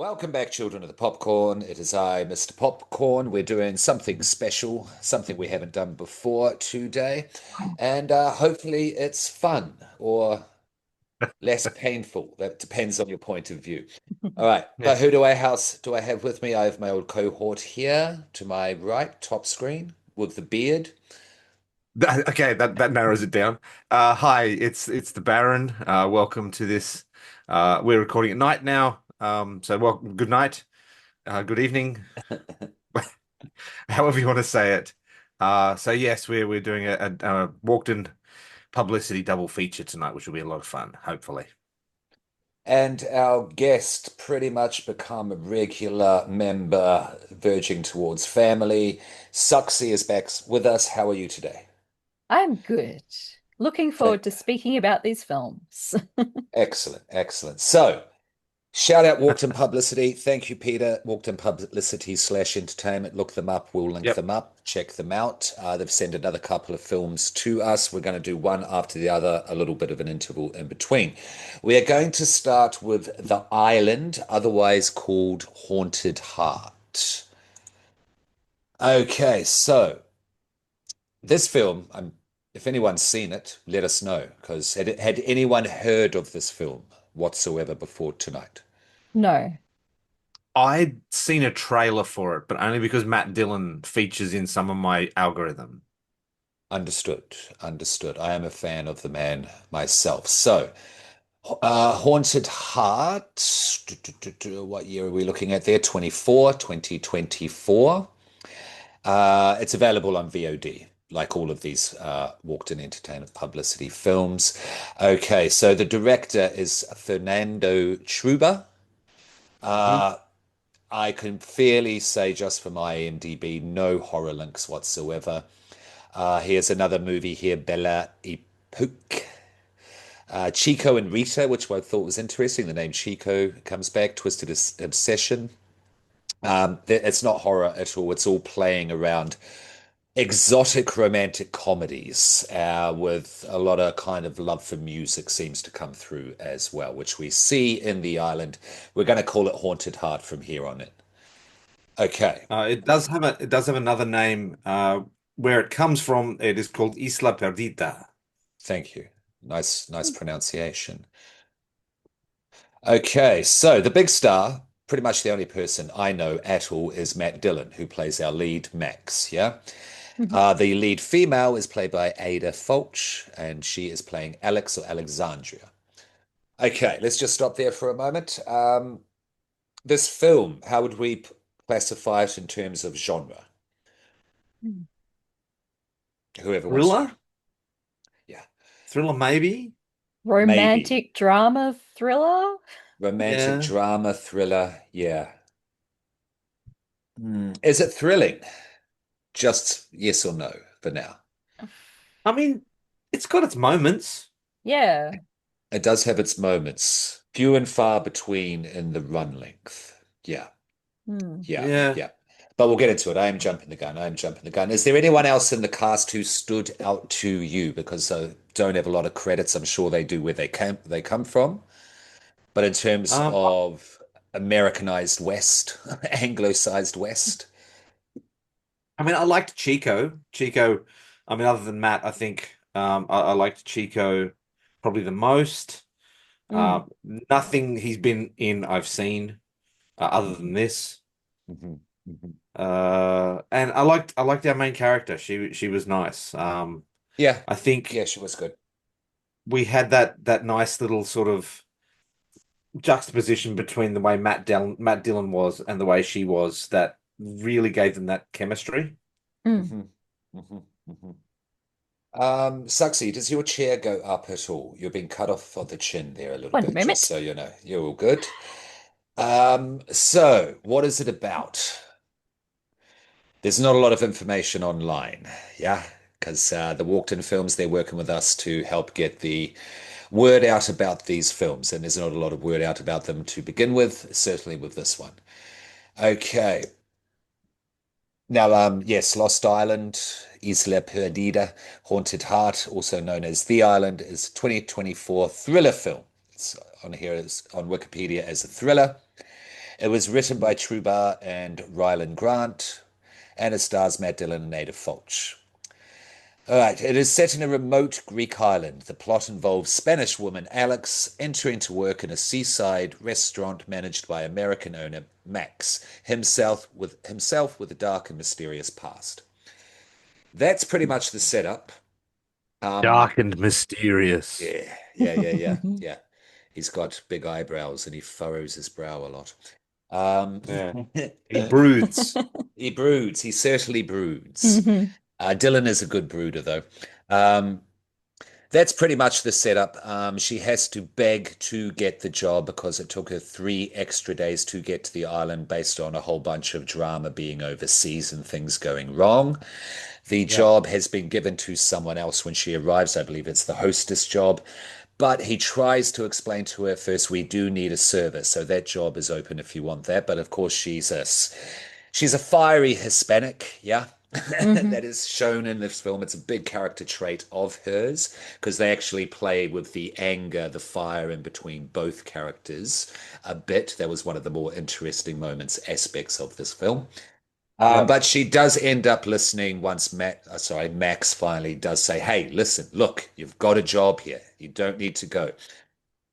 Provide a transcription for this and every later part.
Welcome back, children of the popcorn. It is I, Mr. Popcorn. We're doing something special, something we haven't done before today, and hopefully it's fun or less painful. That depends on your point of view. All right, Yeah. but who do I have with me? I have my old cohort here to my right, top screen with the beard. Okay, that narrows it down. Hi, it's the Baron. Welcome to this. We're recording at night now. So welcome, good night, good evening, however you want to say it. So yes, we're doing a Walkden publicity double feature tonight, which will be a lot of fun, hopefully. And our guest pretty much become a regular member, verging towards family. Suxy is back with us. How are you today? I'm good. Looking Fa- forward to speaking about these films. Excellent, excellent. So, shout out Walkden Publicity. Thank you, Peter. Walkden Publicity slash entertainment. Look them up. We'll link Yep. them up. Check them out. They've sent another couple of films to us. We're going to do one after the other, a little bit of an interval in between. We are going to start with The Island, otherwise called Haunted Heart. Okay, so this film, if anyone's seen it, let us know. Because had anyone heard of this film whatsoever before tonight? No. I'd seen a trailer for it, but only because Matt Dillon features in some of my algorithm. Understood, understood. I am a fan of the man myself. So, Haunted Heart, what year are we looking at there? 2024. It's available on VOD, like all of these Walkden Entertainment publicity films. Okay, so the director is Fernando Trueba. Mhm. Uh, I can fairly say just from my IMDb, no horror links whatsoever. Here's another movie here, Bella Epoque. Chico and Rita, which I thought was interesting. The name Chico comes back. Twisted Obsession. It's not horror at all. It's all playing around exotic romantic comedies with a lot of kind of love for music seems to come through as well, which we see in The Island. We're going to call it Haunted Heart from here on in. Okay, It does have another name. Where it comes from, it is called Isla Perdita. thank you. Nice pronunciation. Okay, so the big star, pretty much the only person I know at all is Matt Dillon, who plays our lead Max. Yeah. Mhm. The lead female is played by Ada Fulch, and she is playing Alex or Alexandria. Okay, let's just stop there for a moment. This film, how would we classify it in terms of genre? Whoever wants to go. Thriller? Yeah, Thriller, maybe? maybe. Romantic drama thriller? Romantic Yeah. drama thriller. Yeah. Is it thrilling? Just yes or no for now. I mean, it's got its moments. Yeah. It does have its moments, few and far between in the run length. Yeah, Hmm. yeah, Yeah. yeah. But we'll get into it. I am jumping the gun. I am jumping the gun. Is there anyone else in the cast who stood out to you? Because I don't have a lot of credits. I'm sure they do where they come from. But in terms Um, of Americanized West, Anglo-sized West. I mean, I liked Chico. Chico, I mean, other than Matt, I think I liked Chico probably the most. Mm. Nothing he's been in I've seen other than Mhm, this. mhm, mhm. And I liked our main character. She was nice. Yeah, I think yeah, she was good. we had that nice little sort of juxtaposition between the way Matt Dillon was and the way she was that really gave them that chemistry. Mm. hmm hmm hmm Suxy, does your chair go up at all? You're being cut off on the chin there a little One bit, just moment. so you know. You're all good. So what is it about? There's not a lot of information online, yeah, because the Walked-In Films, they're working with us to help get the word out about these films, and there's not a lot of word out about them to begin with, certainly with this one. Okay. Now, yes, Lost Island, Isla Perdida, Haunted Heart, also known as The Island, is a 2024 thriller film. It's on here as on Wikipedia as a thriller. It was written by Truba and Ryland Grant, and it stars Matt Dillon and Ada Fulch. All right, it is set in a remote Greek island. The plot involves Spanish woman Alex entering to work in a seaside restaurant managed by American owner Max, himself with a dark and mysterious past. That's pretty much the setup. Um, Dark and mysterious. yeah. He's got big eyebrows and he furrows his brow a lot. Um, Yeah. He broods. he broods. He certainly broods. Mhm. Dylan is a good brooder, though. Um, that's pretty much the setup. She has to beg to get the job because it took her 3 extra days to get to the island based on a whole bunch of drama being overseas and things going wrong. The Yeah. job has been given to someone else when she arrives. I believe it's the hostess job. But he tries to explain to her first, we do need a server, so that job is open if you want that. But of course, she's a fiery Hispanic, yeah. Mhm. That is shown in this film. It's a big character trait of hers because they actually play with the anger, the fire in between both characters a bit. That was one of the more interesting moments, aspects of this film. Yeah. But she does end up listening once Max finally does say, "Hey, listen, look, you've got a job here. You don't need to go."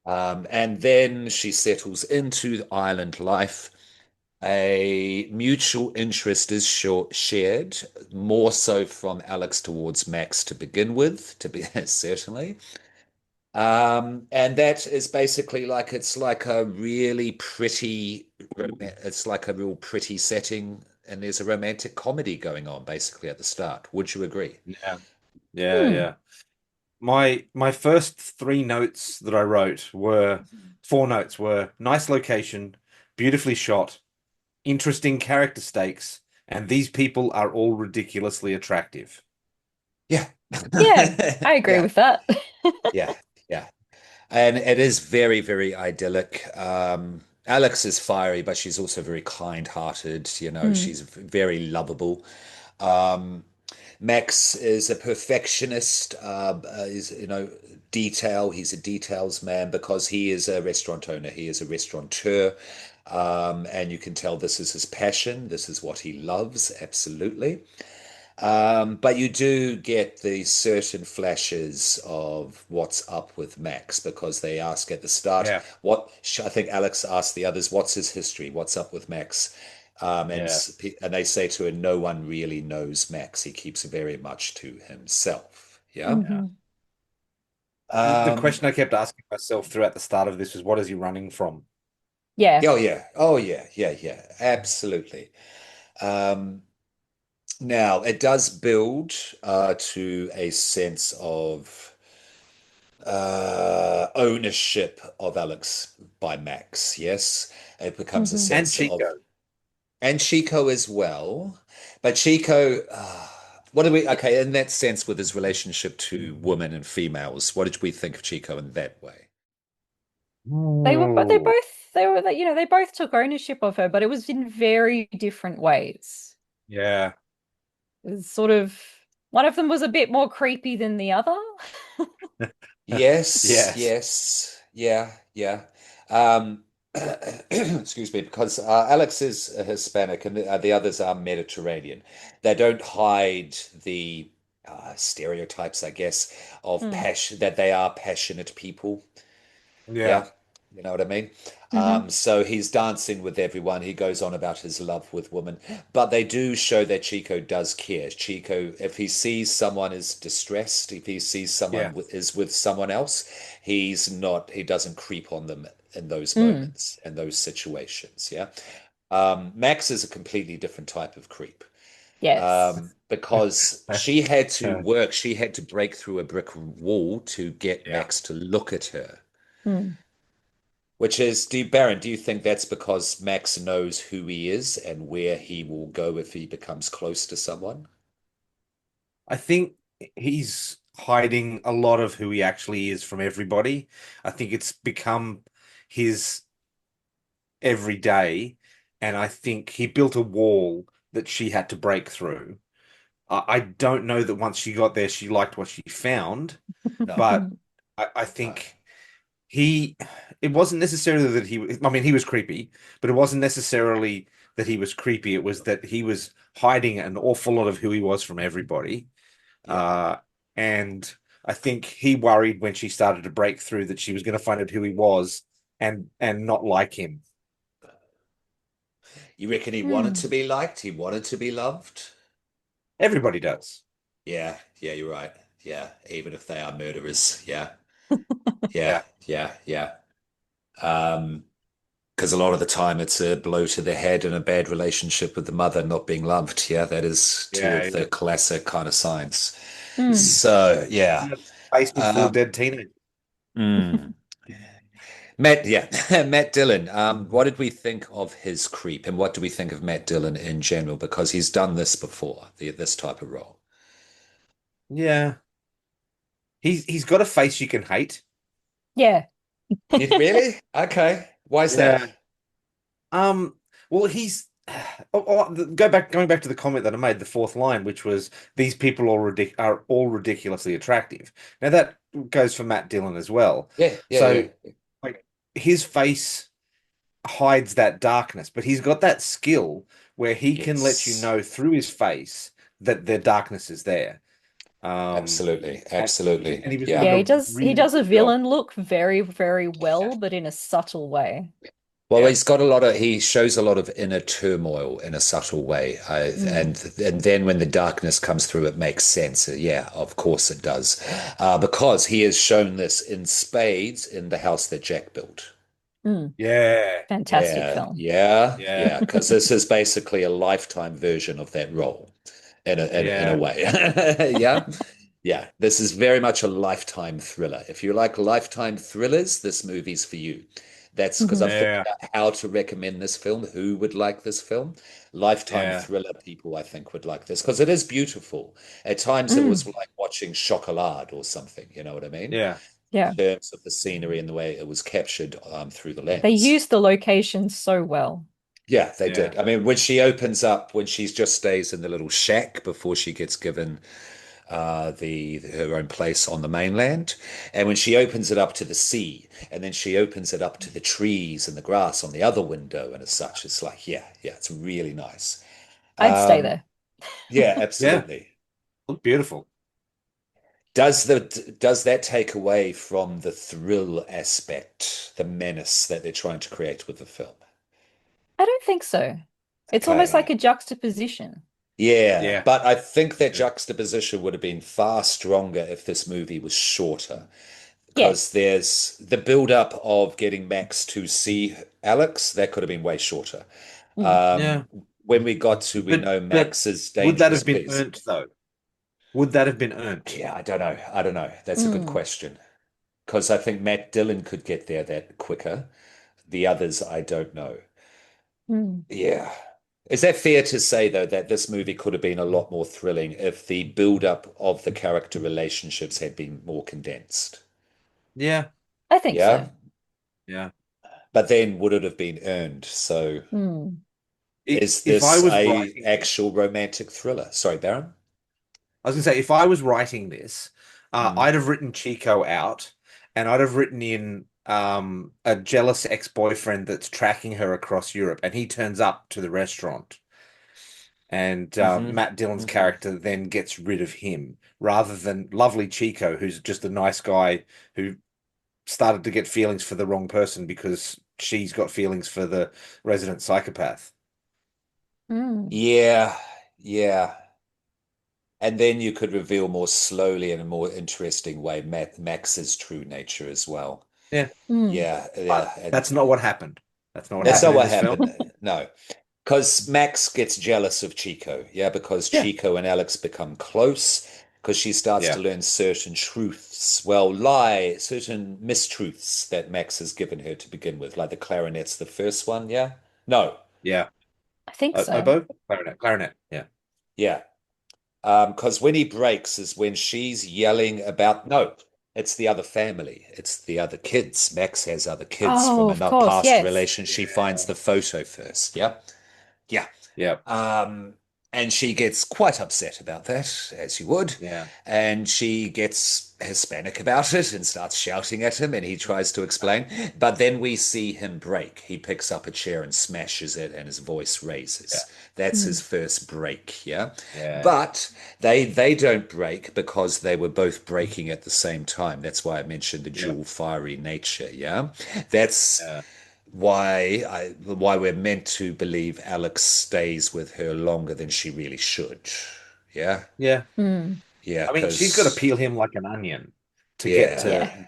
And then she settles into the island life. A mutual interest is shared, more so from Alex towards Max to begin with, to be certainly. And that is basically like it's like a really pretty, it's like a real pretty setting, and there's a romantic comedy going on basically at the start. Would you agree? Yeah. Yeah. Hmm. Yeah. My first three notes that I wrote were four notes were nice location, beautifully shot, interesting character stakes, and these people are all ridiculously attractive. Yeah. Yeah, I agree Yeah. with that. Yeah. Yeah. And it is very, very idyllic. Alex is fiery, but she's also very kind-hearted. Mm. She's very lovable. Um, Max is a perfectionist. Is detail. He's a details man because he is a restaurant owner. He is a restaurateur, and you can tell this is his passion. This is what he loves. Absolutely. But you do get the certain flashes of what's up with Max because they ask at the start, Yeah. I think Alex asked the others, what's his history? What's up with Max? Yeah. And they say to her, no one really knows Max. He keeps very much to himself. Yeah. Yeah. Mhm. The Um, question I kept asking myself throughout the start of this was, what is he running from? Yeah. oh yeah. Oh yeah. Yeah. Yeah. Absolutely. Um, Now, it does build to a sense of ownership of Alex by Max. Yes, it becomes a Mhm. And sense of, Chico. and Chico as well. But Chico, what do we, okay, in that sense, with his relationship to women and females, what did we think of Chico in that way? But they Ooh. both they both took ownership of her, but it was in very different ways. Yeah. It was sort of one of them was a bit more creepy than the other. Yes, Yes. yes, yeah. Um, excuse me, because Alex is Hispanic and the others are Mediterranean. They don't hide the stereotypes, I guess, of Mm. passion, that they are passionate people. Yeah. Yeah, you know what I mean? Hmm. So he's dancing with everyone. He goes on about his love with women, but they do show that Chico does care. Chico, if he sees someone is distressed, if he sees someone Yeah. is with someone else, he doesn't creep on them in those Mm. moments, in those situations. Yeah. Max is a completely different type of creep. Yes. Because she had to break through a brick wall to get Yeah. Max to look at her. Mm. Which is, Baron, do you think that's because Max knows who he is and where he will go if he becomes close to someone? I think he's hiding a lot of who he actually is from everybody. I think it's become his every day, and I think he built a wall that she had to break through. I don't know that once she got there, she liked what she found, No. but I Uh, think he it wasn't necessarily that I mean, he was creepy, but it wasn't necessarily that he was creepy. It was that he was hiding an awful lot of who he was from everybody. Yeah. Uh, and I think he worried when she started to break through that she was going to find out who he was and not like him. You reckon he wanted to Hmm. be liked? He wanted to be loved? Everybody does. Yeah, yeah, you're right. Yeah, even if they are murderers. Yeah, yeah, Yeah. yeah, yeah. Um, because a lot of the time it's a blow to the head and a bad relationship with the mother not being loved. Yeah, that is two Yeah, of yeah. the classic kind of signs. Hmm. So, yeah. Face was full of Um, dead teenagers. mm. Matt, yeah, Matt Dillon. What did we think of his creep, and what do we think of Matt Dillon in general? Because he's done this before, this type of role. Yeah. He's got a face you can hate. Yeah. You really? Okay. Why is that? Yeah. Um, well, he's going back to the comment that I made, the fourth line, which was these people are all ridiculously attractive. Now that goes for Matt Dillon as well. Yeah, yeah, So yeah. like his face hides that darkness, but he's got that skill where he can let you Yes, know through his face that their darkness is there. Um, absolutely, and, absolutely. and he was able Yeah. Yeah, to he really does a good job. villain look very, very well, but in a subtle way. Well, Yeah. he's got a lot of, he shows a lot of inner turmoil in a subtle way. Mm. And then when the darkness comes through, it makes sense. Yeah, of course it does. Because he has shown this in spades in the house that Jack built. Mm. Yeah. Fantastic Yeah, film. yeah, Yeah. yeah. Because this is basically a lifetime version of that role in a Yeah. way. Yeah. Yeah. This is very much a lifetime thriller. If you like lifetime thrillers, this movie's for you. That's because Hmm. I've thought Yeah. about how to recommend this film, who would like this film. Lifetime Yeah. thriller people, I think, would like this because it is beautiful. At times it was Mm. like watching Chocolat or something, you know what I mean? Yeah. Yeah. In terms of the scenery and the way it was captured through the They lens. use the locations so well. Yeah, they Yeah. did. I mean, when she opens up, when she just stays in the little shack before she gets given the her own place on the mainland, and when she opens it up to the sea, and then she opens it up to the trees and the grass on the other window, and as such, it's like, yeah, yeah, it's really nice. I'd stay Um, there. yeah, Yeah. absolutely. Look beautiful. Does that take away from the thrill aspect, the menace that they're trying to create with the film? I don't think so. It's almost like Okay. a juxtaposition. Yeah, Yeah. but I think that Yeah. juxtaposition would have been far stronger if this movie was shorter, Yeah. because there's the build-up of getting Max to see Alex, that could have been way shorter. Mm. Um, Yeah. when we got to we know But Max is would that dangerous have been piece. earned though? Would that have been earned? Yeah, I don't know. I don't know. That's a good Mm. question. Because I think Matt Dillon could get there that quicker. The others, I don't know. Mm. Yeah. Is that fair to say, though, that this movie could have been a lot more thrilling if the build-up of the character relationships had been more condensed? Yeah. I think so. Yeah. Yeah. But then would it have been earned? So Mm. is If I this was a writing this, actual romantic thriller? Sorry, Baron? I was gonna say, if I was writing this, Mm. I'd have written Chico out, and I'd have written in a jealous ex-boyfriend that's tracking her across Europe, and he turns up to the restaurant, and Hmm. Matt Dillon's Hmm. character then gets rid of him, rather than lovely Chico, who's just a nice guy who started to get feelings for the wrong person because she's got feelings for the resident psychopath. Mm. Yeah, yeah. And then you could reveal more slowly in a more interesting way Max's true nature as well. Yeah, Mm. Yeah, but yeah. And that's not what happened. That's not what that's happened not in what this film. happened. No. Because Max gets jealous of Chico, yeah, because Yeah, Chico and Alex become close, because she starts to yeah, learn certain truths, certain mistruths that Max has given her to begin with, like the clarinet's the first one, yeah? No, yeah. I think so. Oboe, clarinet. Yeah, yeah. Because when he breaks is when she's yelling about, no, it's the other family, it's the other kids. Max has other kids Oh, from of a course. past Yes. relation. She finds yeah, the photo first, yeah? Yeah. yeah, Um, And she gets quite upset about that, as you would. Yeah. And she gets Hispanic about it and starts shouting at him, and he tries to explain. But then we see him break. He picks up a chair and smashes it, and his voice Yeah. raises. That's his Mm. first break, yeah. Yeah. But they don't break because they were both breaking at the same time. That's why I mentioned the Yeah. dual fiery nature, yeah. That's Yeah. why we're meant to believe Alex stays with her longer than she really should. Yeah, Yeah. Mm. yeah, I mean, she's got to because peel him like an onion to get yeah, to Yeah.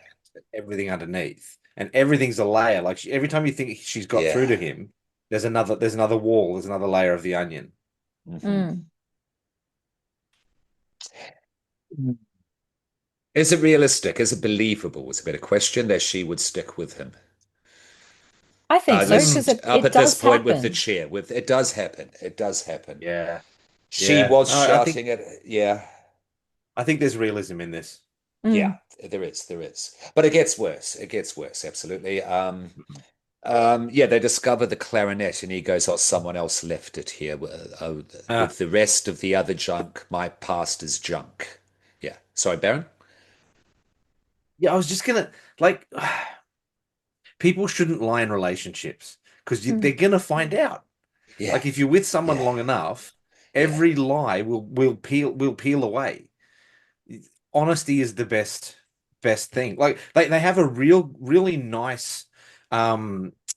everything underneath, and everything's a layer. Like every time you think she's got through to yeah. him, there's another wall, there's another layer of the onion. Hmm. Mm. Is it realistic? Is it believable? Was a better question that she would stick with him. I think so, This Mm, because it, up it at this does point with the happen. chair. With it does happen. It does happen. yeah. She Yeah. was I think shouting at. Yeah, there's realism in this. yeah. Mm. There is. But it gets worse. It gets worse. Absolutely. Yeah, they discover the clarinet, and he goes, "Oh, someone else left it here. Ah, With the rest of the other junk, my past is junk." Yeah. Sorry, Baron? yeah, I was just gonna like people shouldn't lie in relationships because they're Mm. gonna find out. Yeah, Like if you're with someone yeah, long enough, yeah. every lie will peel away. Honesty is the best thing. Like they have a really nice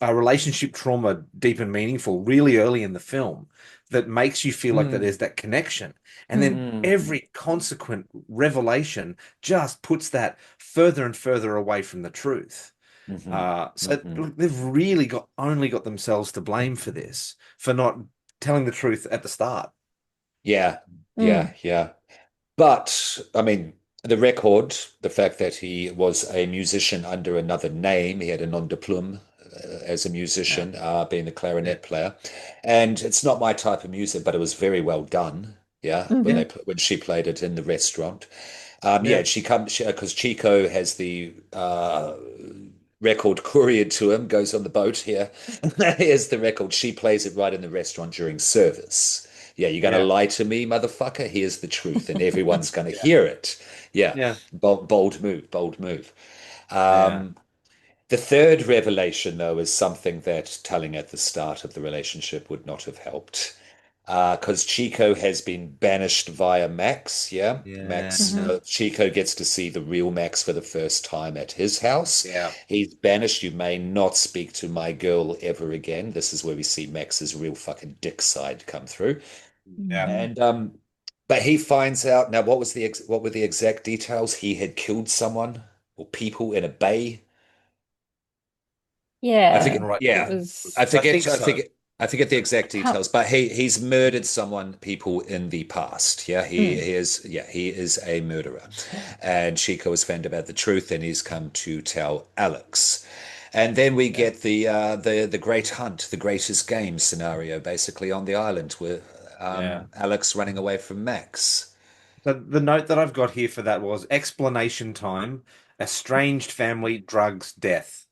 relationship trauma, deep and meaningful, really early in the film that makes you feel like that Mm, there's that connection. And then Mm. mm, every consequent revelation just puts that further and further away from the truth. hmm So hmm they've really got only got themselves to blame for this, for not telling the truth at the start. Yeah, yeah, Mm. yeah. But I mean, the record, the fact that he was a musician under another name, he had a nom de plume as a Yeah. musician, being the Yeah. clarinet player, and it's not my type of music, but it was very well done. Yeah, Yeah. when she played it in the restaurant. Yeah, Yeah. she comes because Chico has the record couriered to him, goes on the boat here. Here's the record. She plays it right in the restaurant during service. Yeah, you're going to Yeah. lie to me, motherfucker? Here's the truth, and everyone's going to hear it. Yeah, Yeah. bold move, bold move. Yeah. Um, the third revelation, though, is something that telling at the start of the relationship would not have helped. Because Chico has been banished via Max. Yeah. Yeah. Max, Hmm. Chico gets to see the real Max for the first time at his house. Yeah. He's banished. You may not speak to my girl ever again. This is where we see Max's real fucking dick side come through. Yeah. Mm. And, but he finds out now what were the exact details? He had killed someone or people in a bay. I Yeah, forget. Right. it Yeah, I was I think forget. I so. forget. I forget the exact how. details, but he's murdered people in the past. Yeah, Mm. he is. Yeah, he is a murderer, and Chico has found out the truth, and he's come to tell Alex. And then we Yeah. get the great hunt, the greatest game scenario, basically on the island with Yeah. Alex running away from Max. So the note that I've got here for that was explanation time, estranged family, drugs, death.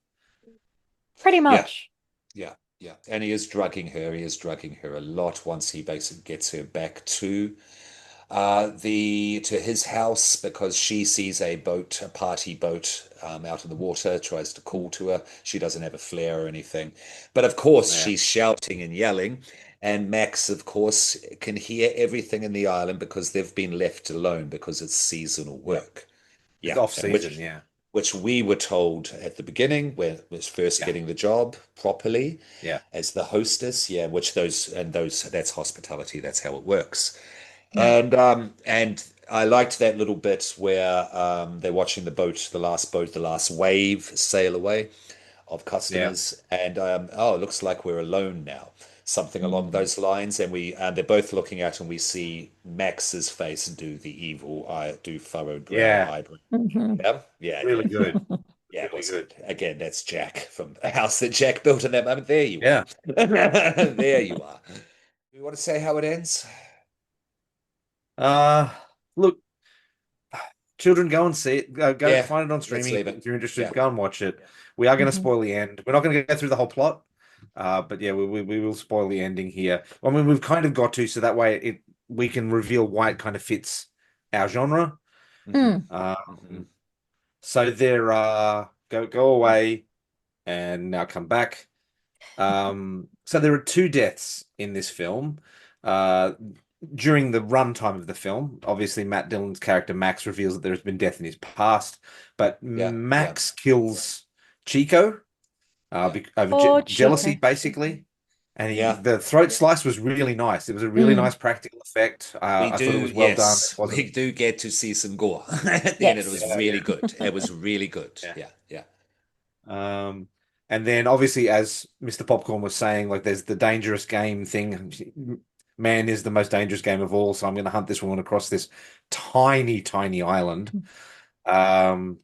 Pretty Yeah, much. yeah, yeah, and he is drugging her. He is drugging her a lot once he basically gets her back to the to his house because she sees a party boat out in the water, tries to call to her. She doesn't have a flare or anything, but of course Yeah. she's shouting and yelling. And Max, of course, can hear everything in the island because they've been left alone because it's seasonal Yeah. work. It's Yeah, off and season. Yeah. which we were told at the beginning when it was first Yeah. getting the job properly Yeah. as the hostess. Yeah, which those that's hospitality. That's how it works. Mm. And I liked that little bit where they're watching the last wave sail away of Yeah. customers, and oh, it looks like we're alone now. Something along Mm. those lines, and they're both looking at, and we see Max's face do the evil eye, do furrowed brow Yeah. eyebrow. Hmm. Yeah, yeah, yeah, Really good. yeah. It Really was good. good. Again, that's Jack from the house that Jack built in that moment. There you are. Yeah. There you are. You want to say how it ends? Uh, Look, children, go and see it. Go Yeah, find it on let's streaming leave it. if you're interested. Yeah. Go and watch it. We are going to Hmm. spoil the end. We're not going to go through the whole plot. But yeah, we will spoil the ending here. I mean, we've kind of got to, so that way we can reveal why it kind of fits our genre. Hmm. Mm. Hmm. So there are go away and now come back. So there are two deaths in this film. Uh, During the runtime of the film, obviously Matt Dillon's character Max reveals that there has been death in his past, but Yeah, yeah, Max kills Chico yeah, over Oh, jealousy, Chico. basically. And yeah. the throat slice was really nice. It was a really Mm. nice practical effect. We I thought it do, was well done. It yes, we wasn't. do get to see some gore at the end. It was Yes. Yeah, really good. It was really good. yeah. Yeah, yeah. Um, and then obviously, as Mr. Popcorn was saying, like there's the dangerous game thing. Man is the most dangerous game of all, so I'm going to hunt this woman across this tiny, tiny island. Um,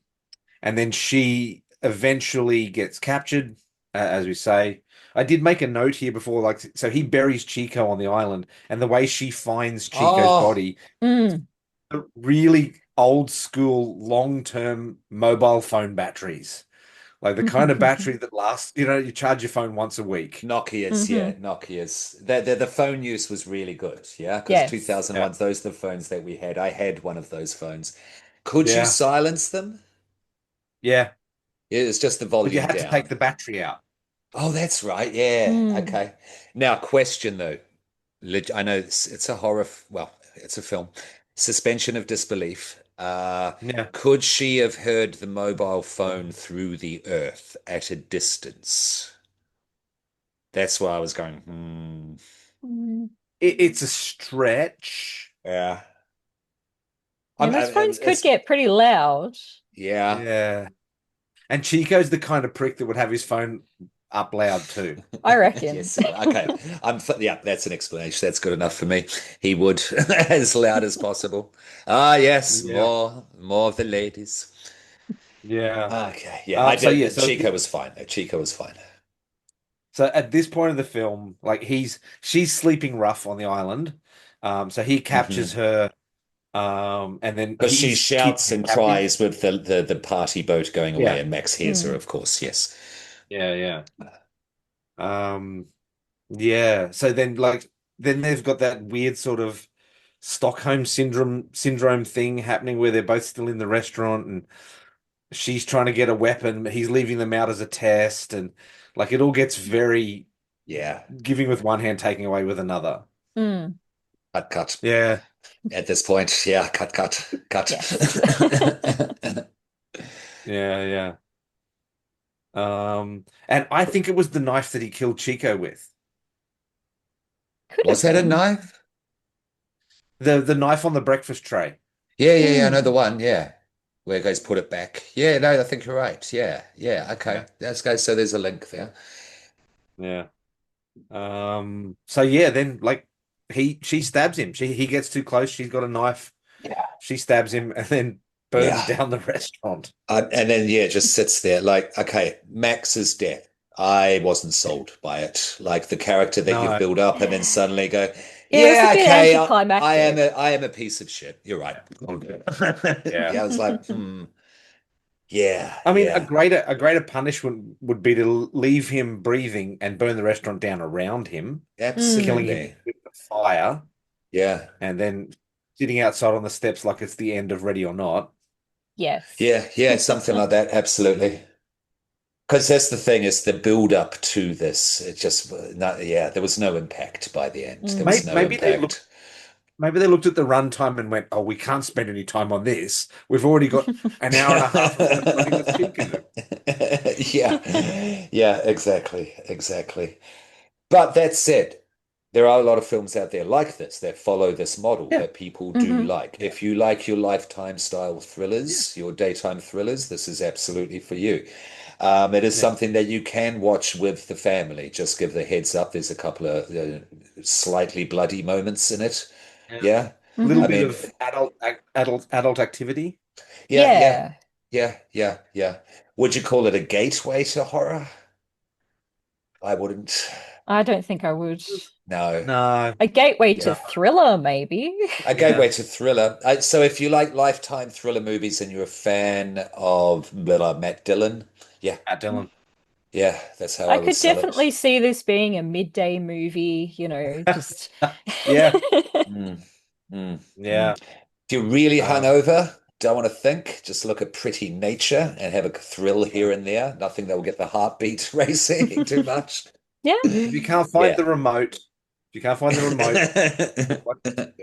and then she eventually gets captured, as we say. I did make a note here before, like, so he buries Chico on the island, and the way she finds Chico's Oh, body, Mm. really old school, long-term mobile phone batteries. Like the kind of battery that lasts, you charge your phone once a week. Nokia's, yeah, Hmm. Nokia's. The phone use was really good, yeah, because Yes. 2001, Yeah. those are the phones that we had. I had one of those phones. Could you Yeah. silence them? Yeah. Yeah, it's just the But you volume had to take down. the battery out. Oh, that's right. Yeah. Mm. Okay. Now, question though. I know it's a horror, well, it's a film. Suspension of disbelief. Yeah. Could she have heard the mobile phone through the earth at a distance? That's why I was going, Mm. It's a stretch. yeah. Yeah, those phones could It's, get pretty loud. yeah. Yeah. And Chico's the kind of prick that would have his phone up loud too. I reckon. Yes. Okay. Yeah, that's an explanation. That's good enough for me. He would as loud as possible. Ah, yes, Yeah. more of the ladies. Yeah. Okay. Yeah, I So did. yeah, so Chico was fine. Chico was fine. so at this point of the film, like she's sleeping rough on the island. So he captures Hmm. her, and then Because she he's keeping shouts her and captive. cries with the party boat going away, Yeah. and Max hears her, Mm. of course. Yes. Yeah, yeah. Um, yeah. So then they've got that weird sort of Stockholm syndrome thing happening where they're both still in the restaurant and she's trying to get a weapon, he's leaving them out as a test, and like it all gets very Yeah. giving with one hand, taking away with another. Mm. Cut, cut. Yeah, At this point, yeah, cut, cut, cut. Yes. yeah, yeah. And I think it was the knife that he killed Chico with. Could Was have that a been. knife? The knife on the breakfast tray. Yeah, yeah, yeah. I know the Mm. one. Yeah. Where guys put it back. Yeah, no, I think you're right. Yeah, yeah. Okay. Yeah, That's good. So there's a link there. yeah. So yeah, then like she stabs him. He gets too close. She's got a knife. Yeah. She stabs him and then burns Yeah. down the restaurant. And then, yeah, just sits there like, okay, Max's death. I wasn't sold by it. Like the character that you've No. built up and then Yeah. suddenly go, Yeah, it was a yeah, bit okay, anticlimactic. I am a piece of shit. You're right. Yeah. Yeah, I was like, yeah, I mean, yeah, a greater punishment would be to leave him breathing and burn the restaurant down around him, killing Mm. him absolutely. with the fire, Yeah. and then sitting outside on the steps like it's the end of Ready or Not. Yes. Yeah, yeah, something like that. Absolutely. Because that's the thing is the build up to this. It just, not, yeah, there was no impact by the end. There was Mm. no Maybe impact. maybe they looked at the runtime and went, "Oh, we can't spend any time on this. We've already got an hour and a half of her playing with Chico." Yeah, yeah, exactly, exactly. But that said, there are a lot of films out there like this that follow this model Yeah, that people do Hmm. like. yeah, If you like your lifetime style yeah, thrillers, your daytime thrillers, this is absolutely for you. It is yeah, something that you can watch with the family. Just give the heads up. There's a couple of slightly bloody moments in it. yeah. Yeah. A little I Hmm. bit mean, of adult activity. yeah, yeah, Yeah. yeah, yeah, yeah. Would you call it a gateway to horror? I wouldn't. I don't think I would. No. No, A gateway to Yeah. no, thriller, maybe. A yeah, gateway to thriller. So if you like lifetime thriller movies and you're a fan of Matt Dillon, yeah, Matt Dillon. Yeah, that's how I I would could sell it. definitely see this being a midday movie, just Yeah, Mm, mm, yeah. mm. If you're really Uh, hungover, don't want to think, just look at pretty nature and have a thrill yeah. here and there. Nothing that will get the heartbeat racing too much. Yeah. If you can't find Yeah. the remote, if you can't find the remote, what do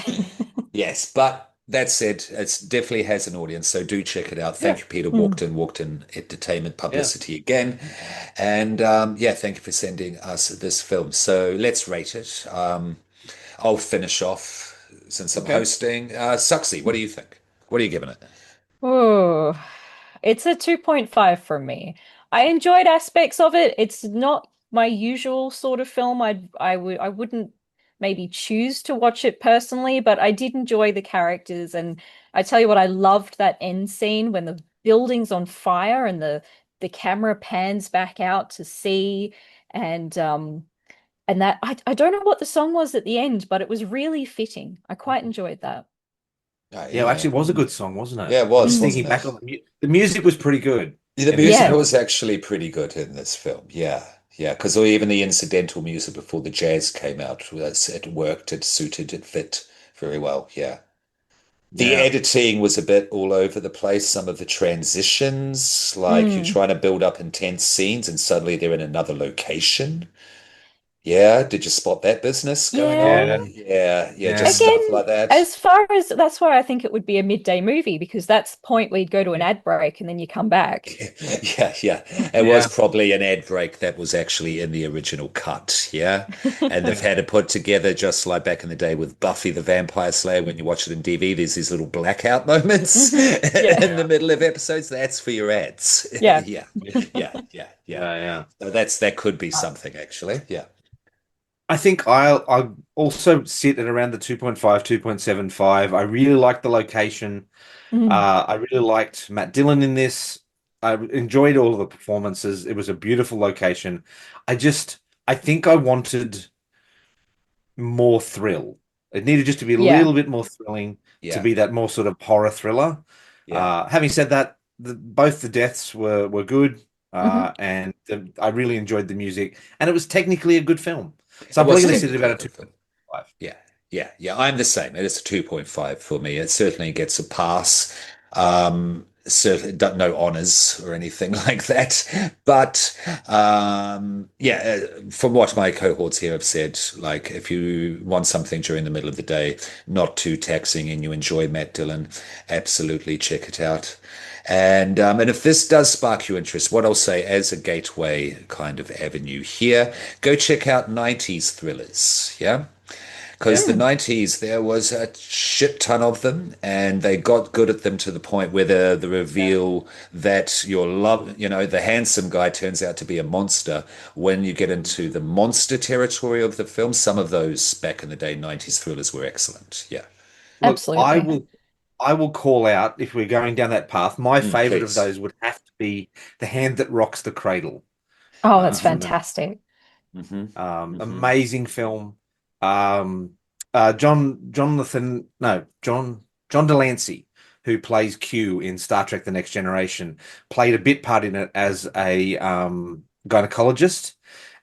you Yes, but that said, it definitely has an audience, so do check it out. do? Thank you, Peter Mm. Walkden Entertainment Yeah. publicity again. And yeah, thank you for sending us this film. So let's rate it. I'll finish off since I'm Okay. hosting. Suxy, what do you think? What are you giving it? Oh, it's a 2.5 from me. I enjoyed aspects of it. It's not my usual sort of film. I wouldn't maybe choose to watch it personally, but I did enjoy the characters. And I tell you what, I loved that end scene when the building's on fire and the camera pans back out to sea, and that I don't know what the song was at the end, but it was really fitting. I quite enjoyed that. Yeah, well, Yeah. actually, it was a good song, wasn't it? Yeah, it I'm was, just Mm. thinking wasn't back on it? the music was pretty good The in this music Yeah. film. was actually pretty good in this film. Yeah. Yeah. Because even the incidental music before the jazz came out, it worked, it suited, it fit very well. Yeah. The Yeah. editing was a bit all over the place. Some of the transitions, like you're Mm. trying to build up intense scenes and suddenly they're in another location. Yeah. Did you spot that business going Yeah. Yeah. on? Yeah. Yeah. Yeah. Just stuff Again, like that. as far as that's why I think it would be a midday movie because that's the point where you'd go to an Yeah. ad break and then you come back. Yeah, yeah. It was Yeah. probably an ad break that was actually in the original cut, yeah. And they've Yeah. had it put together just like back in the day with Buffy the Vampire Slayer. When you watch it in DV, there's these little blackout moments Hmm. Yeah. in the Yeah. middle of episodes. That's for your ads. Yeah. Yeah, yeah, yeah, yeah. Yeah. Yeah. So that could be something actually. Yeah. I think I'll also sit at around the 2.5, 2.75. I really liked the location. Mm. I really liked Matt Dillon in this. I enjoyed all of the performances. It was a beautiful location. I just, I think I wanted more thrill. It needed just to be a Yeah. little bit more thrilling to Yeah. be that more sort of horror thriller. Yeah. Having said that, both the deaths were good, Hmm. and I really enjoyed the music, and it was technically a good film. So It I'm probably was going to sit at technically about a a good film. 2.5. Yeah, yeah, yeah. I'm the same. It is a 2.5 for me. It certainly gets a pass. Certainly no honors or anything like that. But yeah, from what my cohorts here have said, like if you want something during the middle of the day, not too taxing, and you enjoy Matt Dillon, absolutely check it out. And if this does spark your interest, what I'll say as a gateway kind of avenue here, go check out 90s thrillers. Yeah. Because Yeah. the Mm. 90s, there was a shit ton of them, and they got good at them to the point where the Yeah. reveal that your love, the handsome guy turns out to be a monster. When you get into the monster territory of the film, some of those back in the day 90s thrillers were excellent. Yeah. Look, Absolutely. I will call out if we're going down that path. My favorite of Please. those would have to be The Hand That Rocks the Cradle, Oh, that's from Hmm. the fantastic. Hmm. Hmm. amazing film. Um, John Delancey, who plays Q in Star Trek: The Next Generation, played a bit part in it as a gynecologist.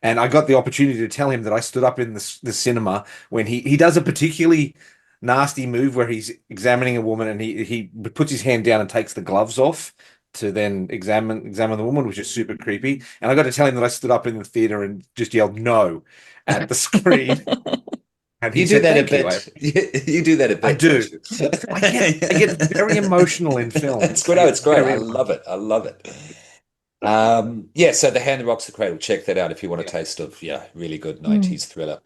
And I got the opportunity to tell him that I stood up in the cinema when he does a particularly nasty move where he's examining a woman and he puts his hand down and takes the gloves off to then examine the woman, which is super creepy. And I got to tell him that I stood up in the theater and just yelled no at the screen, and he You do said, that a "Thank you." bit. You do that a I bit, don't do. you? I get very emotional in It's films. good. I Oh, get it's great. very I emotional. love it. I love it. Yeah, so The Hand That Rocks the Cradle, check that out if you want a Yeah, taste of, yeah, really good Mm. 90s thriller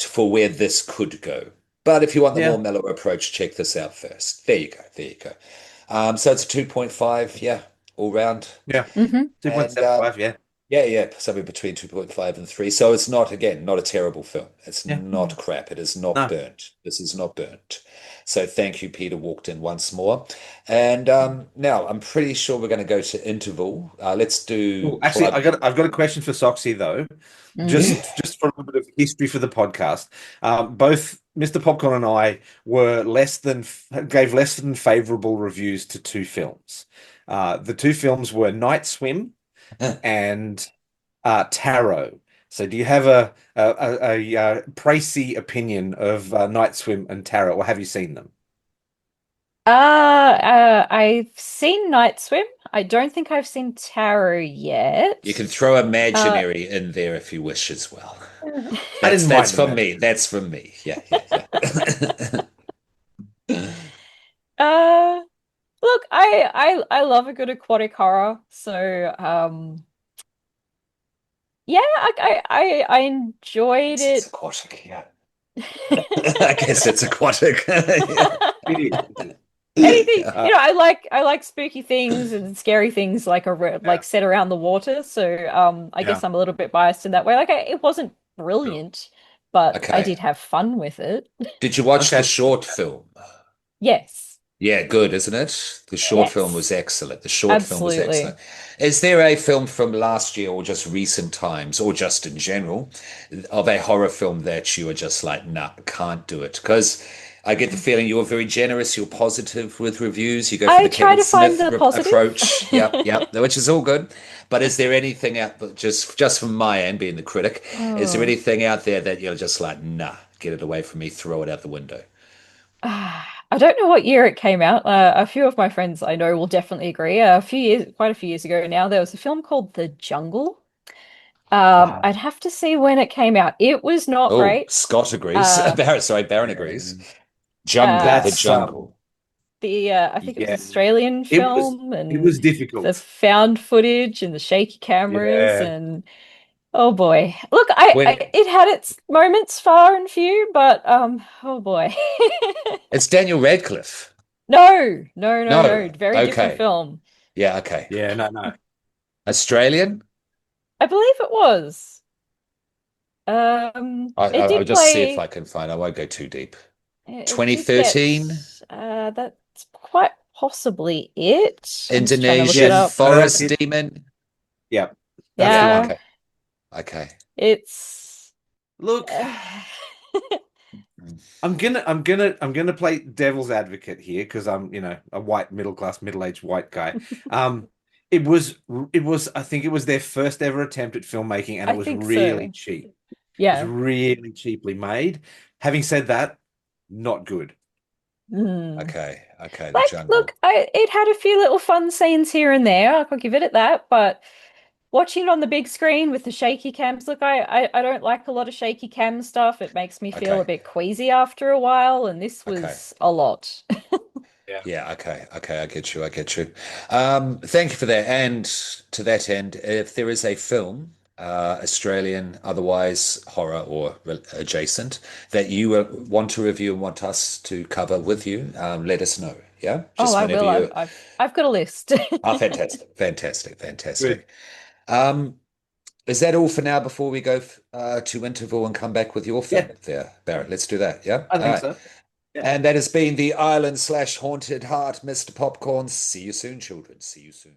for where this could go. But if you want the yeah, more mellow approach, check this out first. There you go. There you go. So it's a 2.5, yeah, all round. yeah. Hmm. And 2.75. Yeah, yeah, yeah, somewhere between 2.5 and 3. So it's not, again, not a terrible film. It's yeah. not crap. It is not No. burnt. This is not burnt. So thank you, Peter Walkden, once more. And now I'm pretty sure we're going to go to interval. Let's do Well, actually, plug. I've got a question for Soxy though. Mm. Just for a little bit of history for the podcast, both Mr. Popcorn and I were gave less than favorable reviews to two films. The two films were Night Swim and Tarot. So do you have a précis opinion of Night Swim and Tarot, or have you seen them? I've seen Night Swim. I don't think I've seen Tarot You can yet. throw Uh, imaginary in there if you wish as well. I That's didn't that's mind them, from man. me. That's from me. Yeah, yeah, yeah. uh, look, I love a good aquatic horror. So, yeah, I enjoyed Yes, it's it. aquatic. Yeah, I guess it's aquatic. Yeah. It is. It is. Anything, Yeah. I like spooky things and scary things Yeah. like set around the water. So I Yeah. guess I'm a little bit biased in that way. It wasn't Sure. brilliant, but I Okay. did have fun with it. Did you watch the Okay. short film? Yes. Yeah, good, isn't it? The short film was Yes. excellent. The short film was excellent. Absolutely. Is there a film from last year or just recent times or just in general of a horror film that you are just like, nah, can't do it? Because I get the feeling you're very generous, you're positive with reviews, you go for I the try Kevin to find Smith the positive. approach. Yep, yep, which is all good. But is there anything out just from my end, being the critic, is there Oh. anything out there that you're just like, nah, get it away from me, throw it out the window? I don't know what year it came out. A few of my friends I know will definitely agree. Quite a few years ago now, there was a film called The Jungle. Ah, I'd have to see when it came out. It was not Oh, great. Scott agrees. Uh, Baron agrees. yeah. Jungle, the That's jungle. I think it was yeah. Australian It was film, it and was the difficult. found footage and the shaky cameras, Yeah. and oh boy. Look, When it had its moments far and few, but oh boy. it's Daniel Radcliffe. No, no, no, no. No. Very different Okay. film. Yeah, okay. Yeah, no, no. Australian? I believe it was. It I'll did just see if play. I can find. I won't go too deep. It did get. 2013? That's quite possibly it. I'm just trying to look it Indonesian Yes, up. forest it, demon? yeah, that's the Yeah, one. Yeah, okay. Okay. it's. Look, uh, I'm gonna play devil's advocate here because I'm, a white middle class, middle-aged white guy. Um, it was it was I think it was their first ever attempt at filmmaking, and it I was think really so. cheap. It was Yeah. really cheaply made. Having said that, not good. Hmm. Okay. Okay. The Like, look, jungle. it had a few little fun scenes here and there. I'll give it at that, but watching it on the big screen with the shaky cams, look, I don't like a lot of shaky cam stuff. It makes me feel a Okay. bit queasy after a while, and this Okay. was a lot. Yeah. Yeah, okay, okay, I get you, I get you. Thank you for that. And to that end, if there is a film, Australian, otherwise horror or adjacent, that you want to review and want us to cover with you, let us know. Yeah, Oh, just I whenever will. you. I've got a list. Fantastic, fantastic, Good. fantastic. Um, is that all for now before we go to interval and come back with your Yeah, film there, Barrett? Let's do that. Yeah. I All think right. so. Yeah. And that has been the Island slash Haunted Heart, Mr. Popcorn. See you soon, children. See you soon.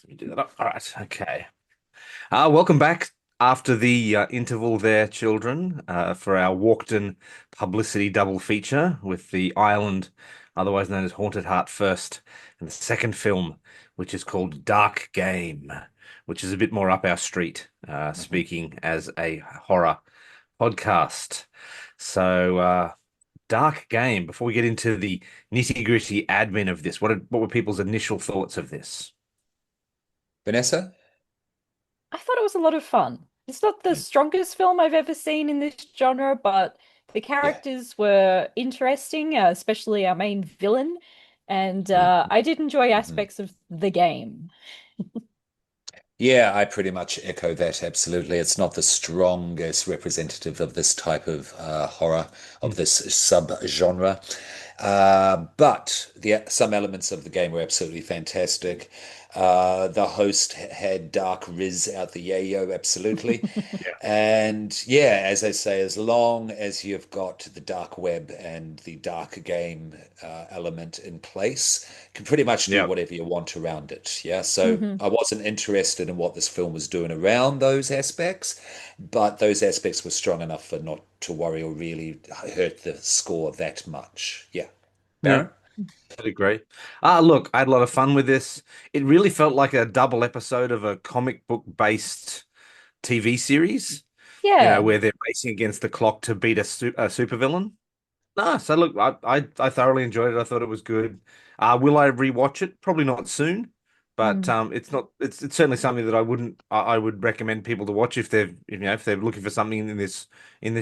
Let me do that up. All right. Okay. Welcome back. After the interval there, children, for our Walkden publicity double feature with The Island, otherwise known as Haunted Heart first, and the second film, which is called Dark Game, which is a bit more up our street, Mhm. speaking as a horror podcast. So, Dark Game, before we get into the nitty-gritty admin of this, what were people's initial thoughts of this? Vanessa? I thought it was a lot of fun. It's not the Mm. strongest film I've ever seen in this genre, but the Yeah. characters were interesting, especially our main villain, and Mm. I did enjoy Mhm. aspects of the game. Yeah, I pretty much echo that. Absolutely. It's not the strongest representative of this type of horror, of this sub-genre. But some elements of the game were absolutely fantastic. The host had dark riz out the yayo, absolutely. Yeah. And yeah, as I say, as long as you've got the dark web and the dark game element in place, you can pretty much do Yeah. whatever you want around it. Yeah, so Hmm. I wasn't interested in what this film was doing around those aspects, but those aspects were strong enough for not to worry or really hurt the score that much. Yeah. Yeah. Baron? I'd agree. Look, I had a lot of fun with this. It really felt like a double episode of a comic book based TV series, Yeah. where they're racing against the clock to beat a supervillain. No, so look, I thoroughly enjoyed it. I thought it was good. Will I rewatch it? Probably not soon, but Mm. it's not. It's certainly something that I would recommend people to watch if they're looking for something in this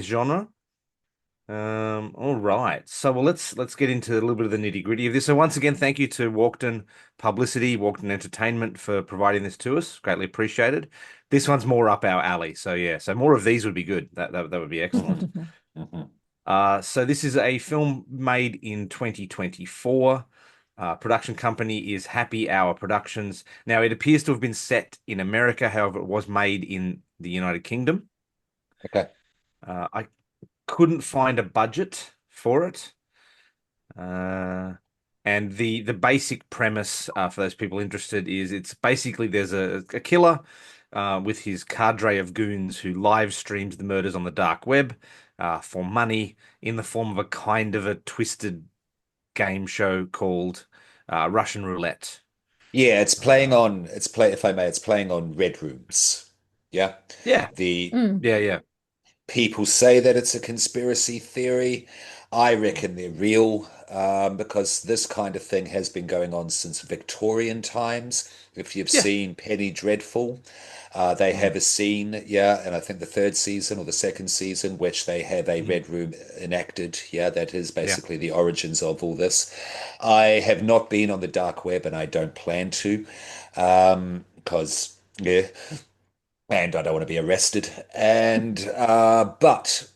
genre. All right. So well, let's get into a little bit of the nitty-gritty of this. So once again, thank you to Walkden Publicity, Walkden Entertainment for providing this to us. Greatly appreciated. This one's more up our alley. So yeah, so more of these would be good. That would be excellent. Mhm. So this is a film made in 2024. Production company is Happy Hour Productions. Now it appears to have been set in America, however, it was made in the United Kingdom. Okay. I couldn't find a budget for it. And the basic premise for those people interested is it's basically there's a killer with his cadre of goons who live streams the murders on the dark web for money in the form of a kind of a twisted game show called Russian Roulette. Yeah, Uh, if I may, it's playing on Red Rooms. Yeah. yeah, The Mm. yeah. People say that it's a conspiracy theory. I reckon they're real, because this kind of thing has been going on since Victorian times. If you've Yeah. seen Penny Dreadful, they Mm, have a scene, yeah, and I think the third season or the second season, which they have a mhm. red room enacted. Yeah, that is Yeah. basically the origins of all this. I have not been on the dark web, and I don't plan to, because yeah, and I don't want to be arrested. And but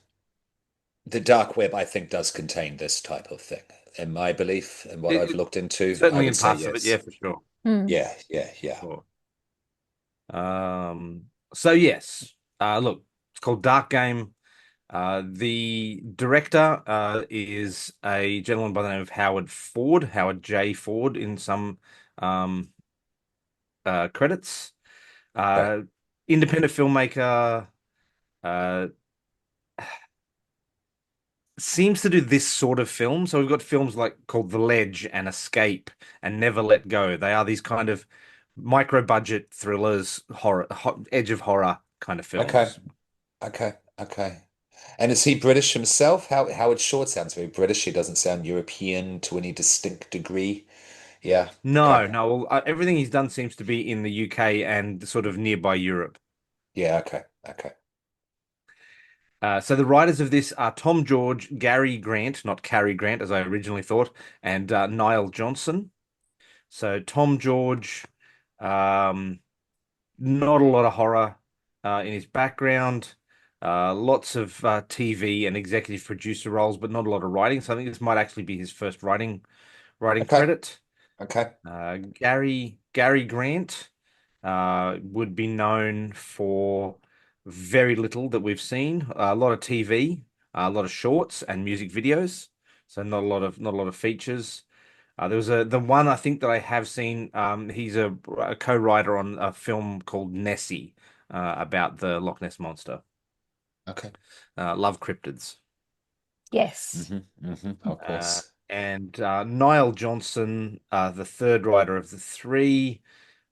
the dark web, I think, does contain this type of thing. In my belief, and what I've It, looked into, I certainly would in say parts of it, yeah, yes. for sure. Mm. Yeah, yeah, yeah. Sure. So yes, look, it's called Dark Game. The director is a gentleman by the name of Howard Ford, Howard J. Ford in some um, credits. Okay. Uh, Independent filmmaker, uh, seems to do this sort of film. So we've got films like called The Ledge and Escape and Never Let Go. They are these kind of micro budget thrillers, edge of horror kind of Okay. films. Okay. Okay. And is he British himself? Howard Short sounds very British. He doesn't sound European to any distinct degree. Yeah. Okay. No, no. Well, everything he's done seems to be in the UK and sort of nearby Europe. Yeah. Okay. Okay. So the writers of this are Tom George, Gary Grant, not Cary Grant as I originally thought, and Niall Johnson. So Tom George, um, not a lot of horror in his background, lots of TV and executive producer roles, but not a lot of writing. So I think this might actually be his first writing Okay. credit. Okay. Gary Grant would be known for very little that we've seen. A lot of TV, a lot of shorts and music videos. So not a lot of features. There was the one I think that I have seen. He's a co-writer on a film called Nessie, about the Loch Ness monster. Okay. Love cryptids. Yes. Of course. And Niall Johnson, the third writer of the three.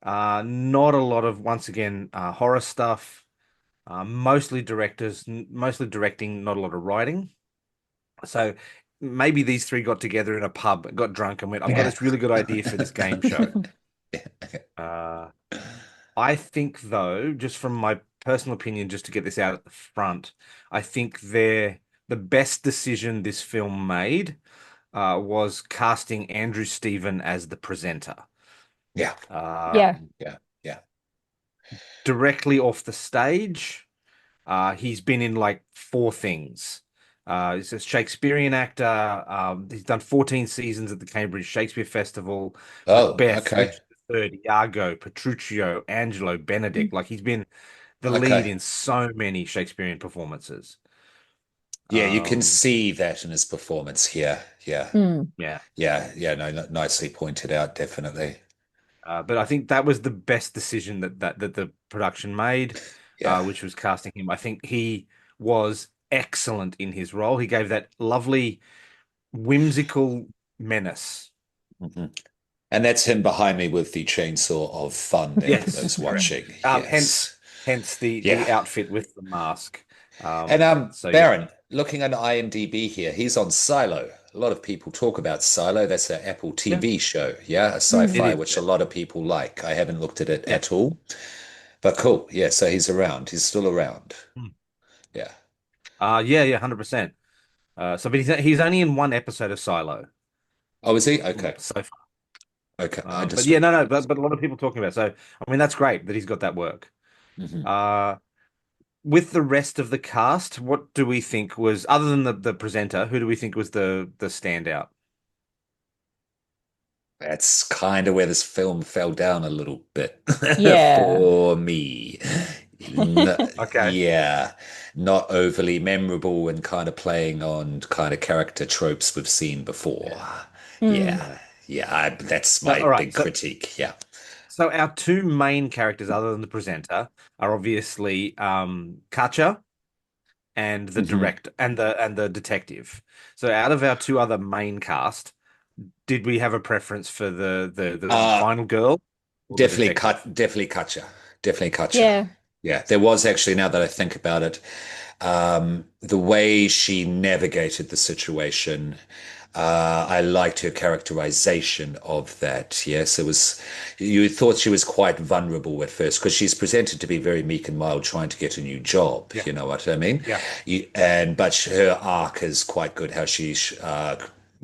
Not a lot of, once again, horror stuff. Mostly mostly directing, not a lot of writing. So maybe these three got together in a pub, got drunk, and went, "I've got this really good idea for this game show." Uh, I think, though, just from my personal opinion, just to get this out at the front, I think the best decision this film made was casting Andrew Stephen as the presenter. Yeah. Yeah. Yeah. Yeah. Directly off the stage. He's been in like four things. He's a Shakespearean actor. He's done 14 seasons at the Cambridge Shakespeare Festival, Oh, Macbeth, okay. Richard III, Iago, Petruchio, Angelo, Benedict. Like he's been the lead Okay. in so many Shakespearean performances. Yeah, you can Um, see that in his performance here. Yeah. Mm. yeah. Yeah. No, nicely pointed out, definitely. But I think that was the best decision that the production made, Yeah. which was casting him. I think he was excellent in his role. He gave that lovely, whimsical menace. hmm And that's him behind me with the chainsaw of fun there for Yes, those correct. watching. Hence, Yes. hence the Yeah. outfit with the mask. And So yeah, Baron, looking at IMDb here, he's on Silo. A lot of people talk about Silo. That's an Apple yeah, TV show, yeah, a it sci-fi, is. which a lot of people like. I haven't looked at it Yeah. at all, but cool. Yeah, so he's around. He's still around. Hmm. Yeah. Yeah, 100%. But he's only in one episode of Silo Oh, is he? Okay. so far. Okay. I But just yeah, no, but a lot of people talking about it. So I mean, that's great that he's got that work. Mhm. Uh, with the rest of the cast, what do we think was, other than the presenter, who do we think was the standout? That's kind of where this film fell down a little bit Yeah. for me. N- Okay. yeah, not overly memorable and kind of playing on kind of character tropes we've seen before. Yeah. Mm. Yeah, yeah, that's So, my all right. big critique. Yeah. So our two main characters, other than the presenter, are obviously Katja and the Mhm. director and the detective. So out of our two other main cast, did we have a preference for the Uh, final girl or the detective? definitely Katja. Definitely Katja. Yeah. Yeah, there was actually, now that I think about it, the way she navigated the situation, I liked her characterization of that. Yes, it was, you thought she was quite vulnerable at first because she's presented to be very meek and mild, trying to get a new job. Yeah. You know what I mean? Yeah. But her arc is quite good, how she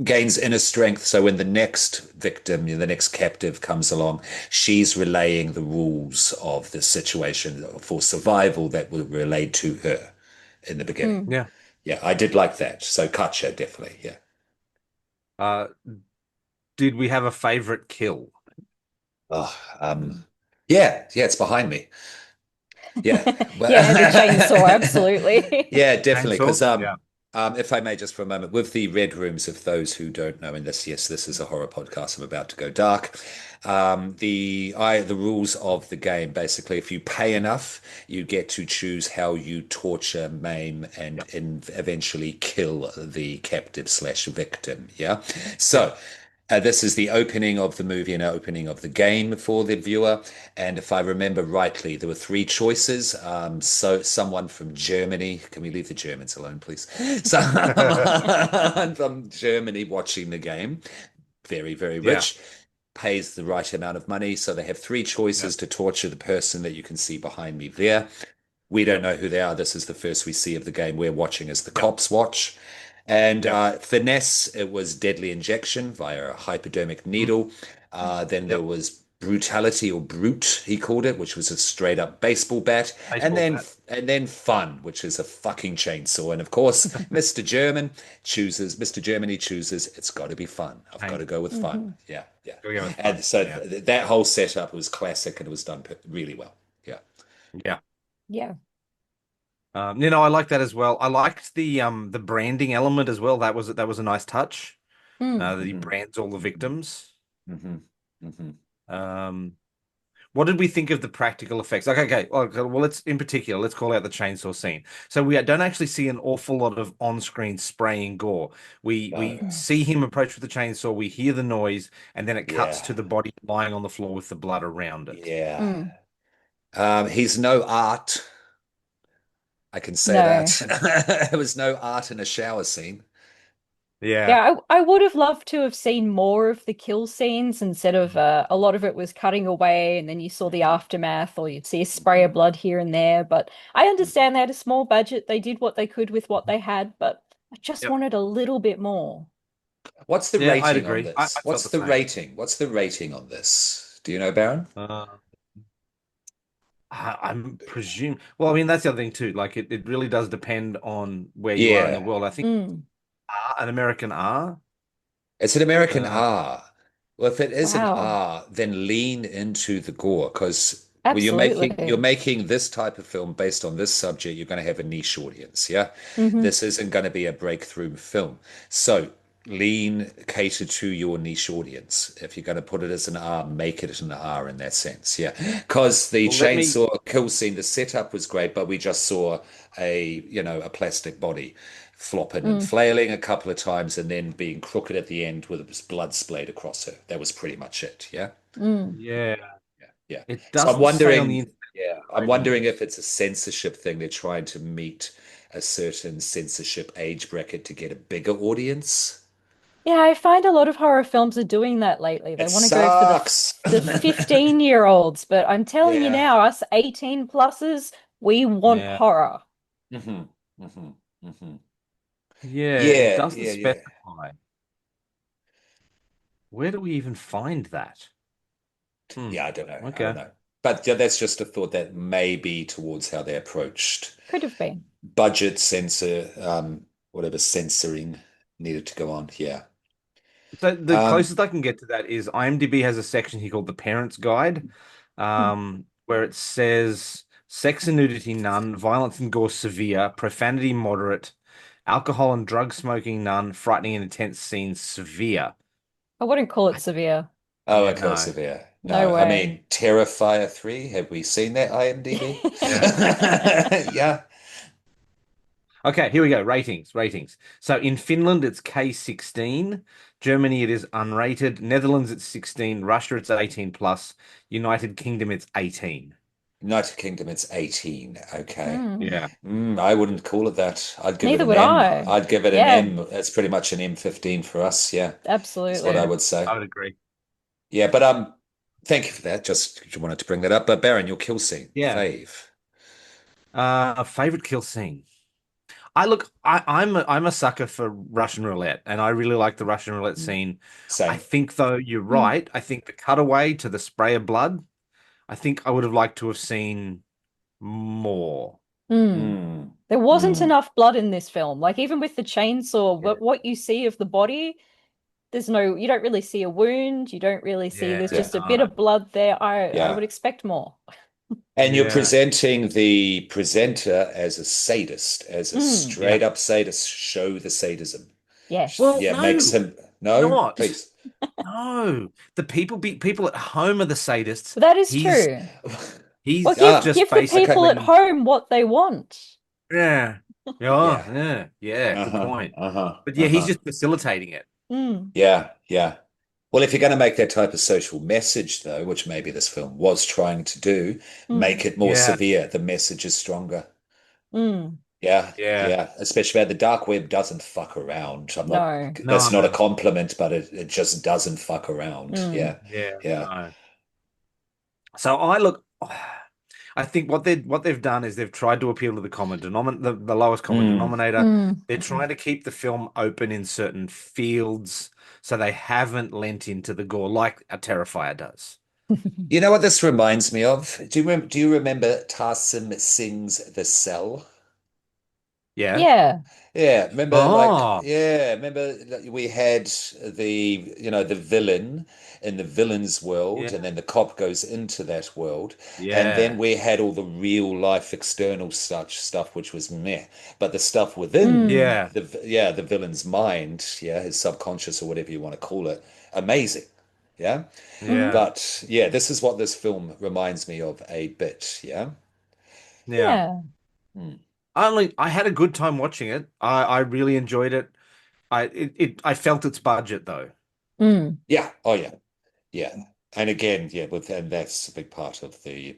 gains inner strength. So when the next victim, the next captive comes along, she's relaying the rules of the situation for survival that were relayed to her in the beginning. Mm. Yeah. Yeah, I did like that. So Katja, definitely. Yeah. Uh, did we have a favorite kill? Oh, yeah, it's behind me. Yeah. Yeah, the chainsaw, Well, absolutely. yeah, definitely. Chainsaw? Because Yeah. if I may, just for a moment, with the red rooms, of those who don't know, and this, yes, this is a horror podcast. I'm about to go dark. The rules of the game, basically, if you pay enough, you get to choose how you torture, maim, and Yeah. eventually kill the captive slash victim. Yeah. Yeah. So. This is the opening of the movie and opening of the game for the viewer. And if I remember rightly, there were three choices. So someone from Germany, can we leave the Germans alone, please? Someone from Germany watching the game, very, very Yeah. rich, pays the right amount of money. So they have three Yeah. choices to torture the person that you can see behind me there. We don't know who they are. This is the first we see of the game. We're watching as the Yeah. cops watch. And Yeah. finesse, it was deadly injection via a hypodermic needle. Then there Yeah. was brutality, or brute, he called it, which was a straight up baseball bat. And Baseball then bat. fun, which is a fucking chainsaw. And of course, Mr. Germany chooses, it's got to be fun. I've got to go with fun. Mhm. Yeah, yeah. Go with fun. And so Yeah. that whole setup was classic and it was done really well. Yeah. Yeah. Yeah. I like that as well. I liked the branding element as well. That was a nice touch. Mm. That he hmm brands all the victims. hmm hmm Um, what did we think of the practical effects? Like, okay, well, let's in particular, let's call out the chainsaw scene. So we don't actually see an awful lot of on-screen spraying gore. We No. Mm. see him approach with the chainsaw, we hear the noise, and then it cuts Yeah. to the body lying on the floor with the blood around it. Yeah. Mm. He's no art. I can say No. that. There was no art in a shower scene. Yeah. Yeah, I would have loved to have seen more of the kill scenes instead of a lot of it was cutting away and then you saw the aftermath or you'd see a spray of blood here and there. But I understand they had a small budget. They did what they could with what they had, but I just Yep. wanted a little bit more. What's the Yeah, I'd rating on agree. this? I felt What's the the same. rating? What's the rating on this? Do you know, Baron? Uh, I'm presume. Well, I mean, that's the other thing too. Like, it really does depend on where you are in the Yeah. world. I think Mm. an American R. It's an American Uh, R. Well, if it is an Wow. R, then lean into the gore because when you're Absolutely. making this type of film based on this subject, you're going to have a niche audience. Yeah, Hmm. this isn't going to be a breakthrough film. So lean, cater to your niche audience. If you're going to put it as an R, make it an R in that sense. Yeah, because the well, let me. chainsaw kill scene, the setup was great, but we just saw a plastic body flopping and Mm. flailing a couple of times and then being crooked at the end with blood splayed across her. That was pretty much it. Yeah. Mm. Yeah, Yeah. Yeah. it So I'm doesn't say on the wondering, internet yeah, I'm rating. wondering if it's a censorship thing. They're trying to meet a certain censorship age bracket to get a bigger audience. Yeah, I find a lot of horror films are doing that lately. They It want to go for sucks. the 15-year-olds, but I'm telling you Yeah. now, us 18 pluses, we want Yeah, horror. Hmm. Hmm. Hmm. yeah, it Yeah, doesn't yeah, yeah. specify. Where do we even find that? Hmm. Yeah, I don't know. I don't Okay. know. But yeah, that's just a thought that may be towards how they approached Could have been. budget censor, whatever censoring needed to go on. Yeah. So the Um, closest I can get to that is IMDb has a section here called the Parents Guide, Hmm. where it says sex and nudity none, violence and gore severe, profanity moderate, alcohol and drug smoking none, frightening and intense scenes severe. I wouldn't call it I, severe. oh, yeah, okay, no. severe. No No, I way. mean Terrifier 3. Have we seen that IMDb? Yeah. Yeah. Okay, here we go. Ratings. So in Finland, it's K16. Germany, it is unrated. Netherlands, it's 16. Russia, it's 18 plus. United Kingdom, it's 18. United Kingdom, it's 18. Okay. Hmm. Yeah. I wouldn't call it that. I'd give it Neither an would M. I. I'd give it an Yeah, M. It's pretty much an M15 for us. Yeah, is what I Yeah, absolutely. would say. I would agree. Yeah, but thank you for that. Just wanted to bring that up. But Baron, your kill scene, Yeah. fave. Favorite kill scene. I'm a sucker for Russian roulette, and I really like the Russian roulette scene. I Same. think though you're Mm. right. I think the cutaway to the spray of blood, I think I would have liked to have seen more. Mm. Mm, There wasn't mm. enough blood in this film. Like even with the chainsaw, Yeah. what you see of the body, you don't really see a wound. You don't really see, Yeah, there's Yeah, just a bit no. of blood there. I would yeah. expect more. And you're Yeah. presenting the presenter as a sadist, as a Mm. Yeah. straight up sadist. Show the sadism. Well, Yes. Yeah, makes no, him. No, not. please. No. The people at home are the sadists. That is He's true. Well, he's give Ah, just give the okay. people at basically home what they want. yeah. Yeah. Yeah, good Uh-huh. point. Uh-huh. But yeah, he's Uh-huh. just facilitating it. Mm. Yeah. Yeah. Well, if you're going to make that type of social message, though, which maybe this film was trying to do, Mm. make it more Yeah, severe. The message is stronger. Mm. Yeah, yeah. yeah. Especially where the dark web doesn't fuck around. I'm not, No. that's not a No. compliment, but it just doesn't fuck around. Mm. Yeah, Yeah, yeah. no. So I think what they've done is they've tried to appeal to the the lowest common Mm, denominator. Mm. They're trying to keep the film open in certain fields, so they haven't lent into the gore like a Terrifier does. You know what this reminds me of? Do you remember Tarsim Singh's The Cell? Yeah. Yeah. Yeah, remember Oh, remember that we had the villain in the villain's world, and yeah, then the cop goes into that world, and then yeah, we had all the real life external such stuff which was meh. But the stuff within Mm. yeah. the villain's mind, yeah, his subconscious or whatever you want to call it, amazing. Yeah. Mhm. Yeah. But yeah, this is what this film reminds me of a bit. Yeah. Yeah. Yeah. Hmm. I had a good time watching it. I really enjoyed it. I felt its budget though. Mm. Yeah. Oh, yeah. Yeah. And again, yeah, and that's a big part of the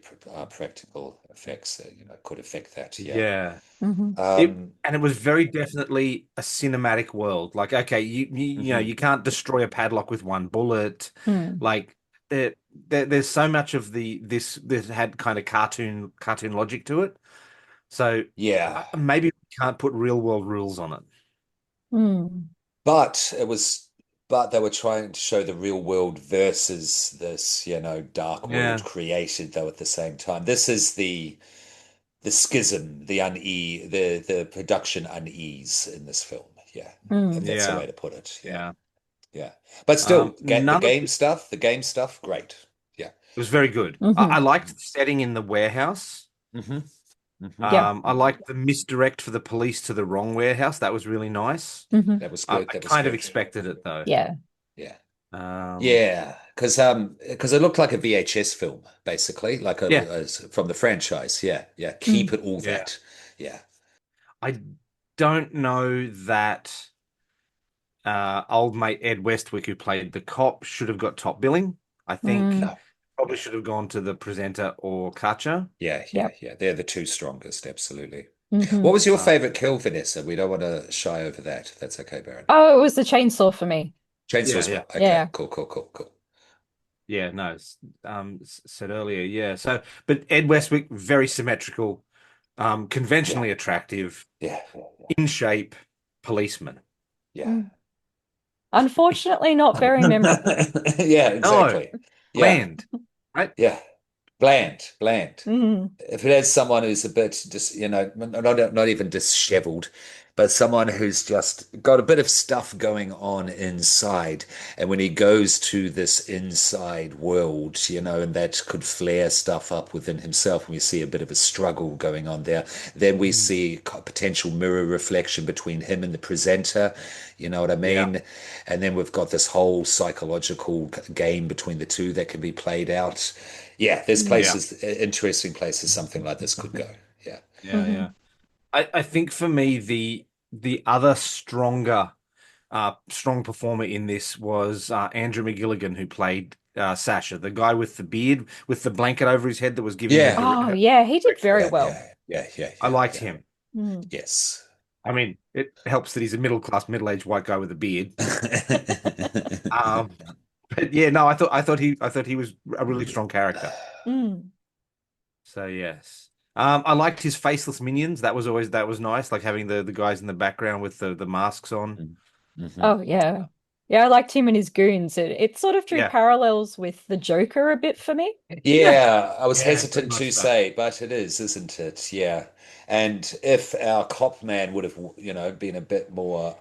practical effects that, could affect that. Yeah. Yeah. Mhm. It Um, and it was very definitely a cinematic world. Like, okay, mhm. you can't destroy a padlock with one bullet. Mm. Like there's so much of this had kind of cartoon logic to it. So Yeah. maybe we can't put real world rules on it. Mm. But it was, but they were trying to show the real world versus this, dark world Yeah. created though at the same time. This is the schism, the production unease in this film. Yeah, if Mm. that's the Yeah. way to put it. Yeah, Yeah. yeah. But still, None of the game stuff, great. Yeah. It was very good. I Mhm. liked the setting in the warehouse. Hmm. Hmm. Yep. I liked the misdirect for the police to the wrong warehouse. That was really nice. Mhm. That was I good. That was kind of good. expected it though. Yeah. Yeah. Um, Yeah, because it looked like a VHS film, basically, like yeah, from the franchise. Yeah, yeah. Keep Mm. it all yeah. that. Yeah. I don't know that old mate Ed Westwick, who played the cop, should have got top billing. I think Mm. No. probably should have gone to the presenter or Katja. Yeah, yeah, Yep. yeah. They're the two strongest, absolutely. What Mhm. was your Uh, favorite kill, Vanessa? We don't want to shy over that. If that's okay, Baron. Oh, it was the chainsaw for me. Chainsaw yeah, as yeah, well. Okay, Yeah. cool, cool, cool, cool. yeah. No, said earlier, yeah. So, but Ed Westwick, very symmetrical, Yeah, conventionally attractive, yeah, in shape policeman. yeah. Mm. Unfortunately, not very memorable. Yeah, No, exactly. Yeah, bland, right? yeah. Bland, bland. Mhm. If it has someone who's a bit not even disheveled, but someone who's just got a bit of stuff going on inside, and when he goes to this inside world, and that could flare stuff up within himself, and we see a bit of a struggle going on there, then we Mm. see a potential mirror reflection between him and the presenter, you know what I Yeah, mean? And then we've got this whole psychological game between the two that can be played out. Yeah, there's Mm. yeah, places, interesting places something like this could go. Yeah. yeah, yeah. Mhm. I think for me the other strong performer in this was Andrew McGilligan, who played Sasha, the guy with the beard with the blanket over his head that was giving Yeah. Oh, yeah, he did very Yeah. directions. well. Yeah. Yeah. Yeah. I Yeah. liked Yeah. him. Mm. Yes. I mean, it helps that he's a middle class, middle-aged white guy with a beard. Um, but yeah, no, I thought he was a really strong character. Mm. So yes. I liked his faceless minions. That was nice, like having the guys in the background with the masks on. Mhm. Oh, yeah. Yeah, I liked him and his goons. It sort of drew Yeah. parallels with the Joker a bit for me. Yeah. Yeah, I was Yeah, very hesitant much to so. say, but it is, isn't it? Yeah. And if our cop man would have, been a bit more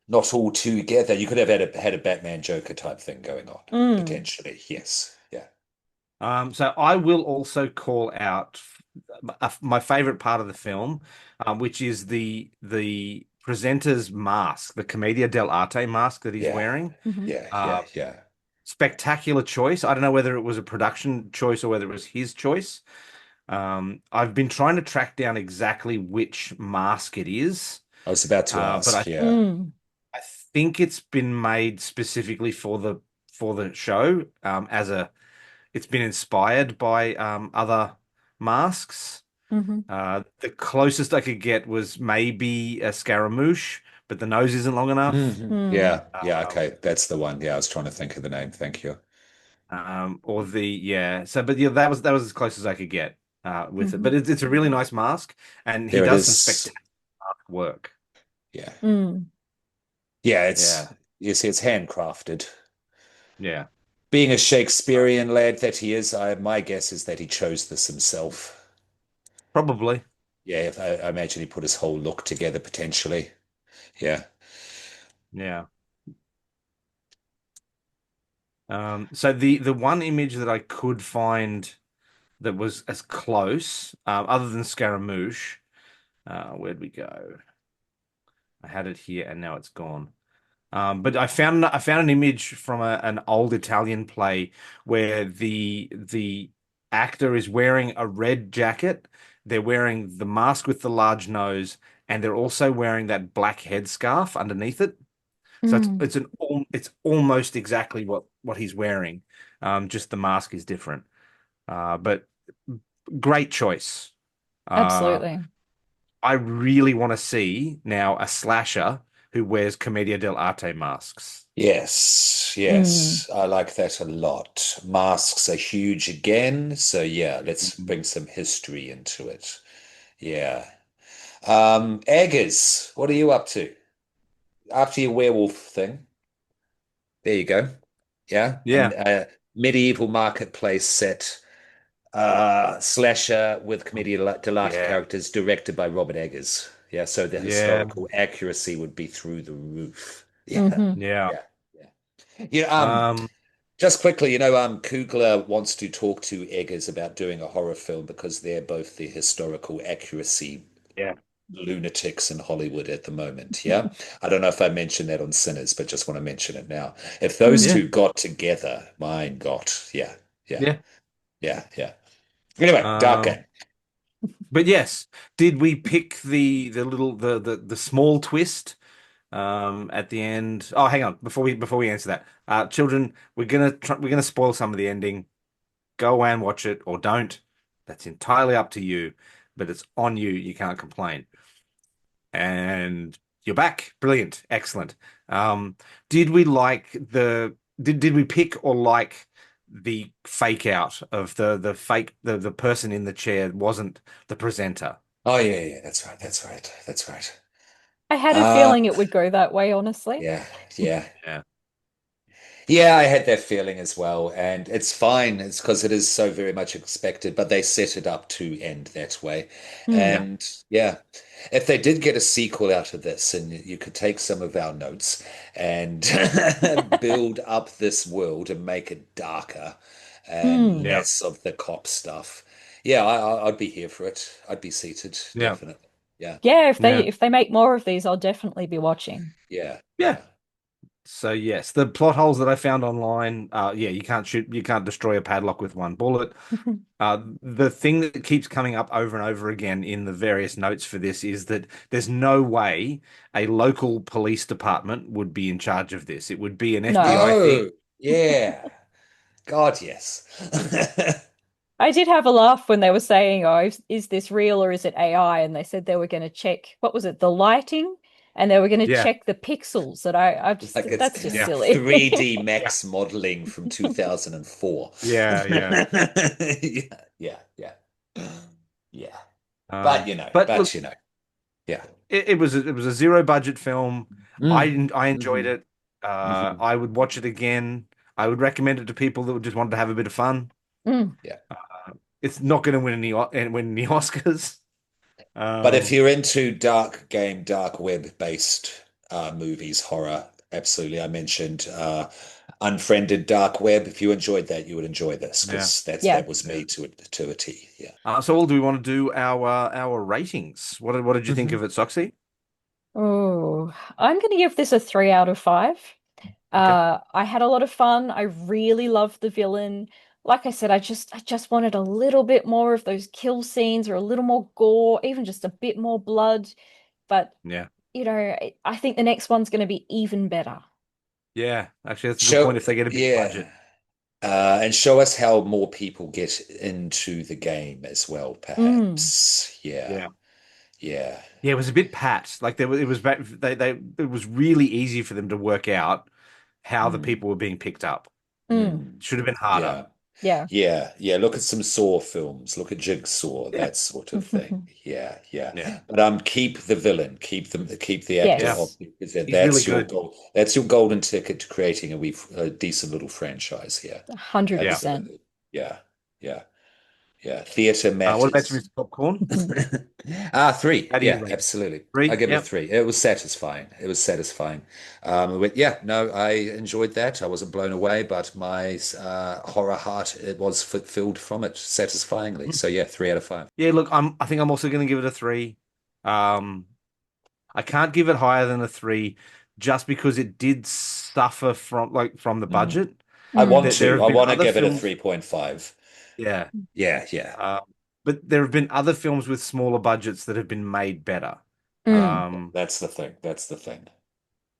not all together, you could have had a Batman Joker type thing going on, Mm. potentially. Yes. Yeah. So I will also call out my favorite part of the film, which is the presenter's mask, the Commedia dell'arte mask that he's Yeah. wearing. Mhm. Yeah. Uh, Yeah. Yeah. Spectacular choice. I don't know whether it was a production choice or whether it was his choice. I've been trying to track down exactly which mask it is, I was about to but ask. Yeah. Mm. I think it's been made specifically for the show, as a it's been inspired by other masks. Mhm. The closest I could get was maybe a Scaramouche, but the nose isn't long enough. Mm. Yeah. Yeah. Okay. That's the one. Yeah. I was trying to think of the name. Thank you. Or the yeah. So, but yeah, that was as close as I could get with it. Mhm. But it's a really nice mask, and he There it does some is. spectacular work. Yeah. Mm. Yeah. Yeah, You see, it's handcrafted. yeah, Being a Shakespearean lad that he is, my guess is that he chose this himself. probably. Yeah, if I imagine he put his whole look together potentially. Yeah. Yeah. So the one image that I could find that was as close, other than Scaramouche, where'd we go? I had it here and now it's gone. But I found an image from an old Italian play where the actor is wearing a red jacket. They're wearing the mask with the large nose, and they're also wearing that black headscarf underneath it. So Mm, it's almost exactly what he's wearing. Just the mask is different. But great choice. Uh, absolutely. I really want to see now a slasher who wears Commedia dell'arte masks. Yes, Mm, yes, I like that a lot. Masks are huge again, so yeah, let's Mhm. bring some history into it. Yeah. Eggers, what are you up to? After your werewolf thing, there you go. Yeah, and Yeah, medieval marketplace set, slasher with commedia dell'arte yeah, characters directed by Robert Eggers. Yeah, so the yeah, historical accuracy would be through the roof. Yeah, hmm yeah. yeah, yeah. Yeah, Um, just quickly, Coogler wants to talk to Eggers about doing a horror film because they're both the historical accuracy yeah, lunatics in Hollywood at the moment. Yeah. I don't know if I mentioned that on Sinners, but just want to mention it now. If those mm. yeah, two got together, my God. Yeah. Yeah. yeah. Yeah. Yeah. Anyway, Dark Um, Game. but yes, did we pick the small twist at the end? Oh, hang on, before we answer that, children, we're gonna spoil some of the ending. Go away and watch it or don't. That's entirely up to you, but it's on you. You can't complain. And you're back. Brilliant. Excellent. Um, did we like did we pick or like the fake out of the fake the person in the chair wasn't the presenter? Oh, yeah. Yeah. That's right. That's right. That's right. I had a Uh, feeling it would go that way, honestly. yeah. Yeah. Yeah. Yeah, I had that feeling as well, and it's fine. It's because it is so very much expected, but they set it up to end that way. Mm, Yeah. And yeah, if they did get a sequel out of this, and you could take some of our notes and build up this world and make it darker and mm. Yeah. less of the cop stuff, yeah, I'd be here for it. I'd be seated, Yeah. definitely. Yeah, Yeah, Yeah. if they make more of these, I'll definitely be watching. yeah, Yeah. yeah. So yes, the plot holes that I found online, yeah, you can't destroy a padlock with one bullet. The thing that keeps coming up over and over again in the various notes for this is that there's no way a local police department would be in charge of this. It would be an No. FBI thing. No, yeah. God, yes. I did have a laugh when they were saying, "Oh, is this real or is it AI?" And they said they were going to check, what was it, the lighting, and they were going to Yeah, check the pixels. That I just Like it's that's just yeah, silly. 3D yeah, Max modeling from 2004. yeah, yeah. Yeah, yeah, yeah. Yeah. Um, but look, Yeah. it was a zero budget film. Mm. I enjoyed Hmm. it. Hmm. I would watch it again. I would recommend it to people that just wanted to have a bit of fun. Mm. Yeah. It's not going to win any Oscars. But if Um, you're into dark game, dark web based movies, horror, absolutely. I mentioned Unfriended Dark Web. If you enjoyed that, you would enjoy this yeah, because Yeah. that was yeah. me to a T. Yeah. So, all do we want to do our ratings? What did you think Hmm. of it, Soxy? Oh, I'm going to give this a 3 out of 5. Okay. I had a lot of fun. I really loved the villain. Like I said, I just wanted a little bit more of those kill scenes or a little more gore, even just a bit more blood. But Yeah. I think the next one's going to be even better. Yeah. Actually, that's a good point. Show, If they get a big yeah. budget. And show us how more people get into the game as well, Mm, perhaps. Yeah, Yeah. yeah. Yeah, it was a bit pat. Like it was it was really easy for them to work out how the Mm, people were being picked up. mm, mm. Should have been harder. Yeah, yeah. yeah, yeah. Look at some Saw films. Look at Jigsaw, Yeah. that sort of thing. Yeah, yeah. Yeah. But keep the villain, keep the actor Yeah. of Yes, because He's really that's your good. goal. That's your golden ticket to creating a decent little franchise here. Yeah. 100%. Absolutely. Yeah, yeah, yeah. Theater What about you, matters. Mr. Popcorn? Three. How do you Yeah, rate it? absolutely. I Three? give it a Yep. three. It was satisfying. It was satisfying. But yeah, no, I enjoyed that. I wasn't blown away, but my horror heart it was fulfilled from it satisfyingly. So yeah, 3 out of 5. Yeah, look, I think I'm also going to give it a three. Um, I can't give it higher than a three just because it did suffer from the Mm. budget. I Mm. want There to. have I been want to other give it a films, 3.5. yeah, Yeah, yeah. uh, but there have been other films with smaller budgets that have been made better. Mm. That's the thing. That's the thing.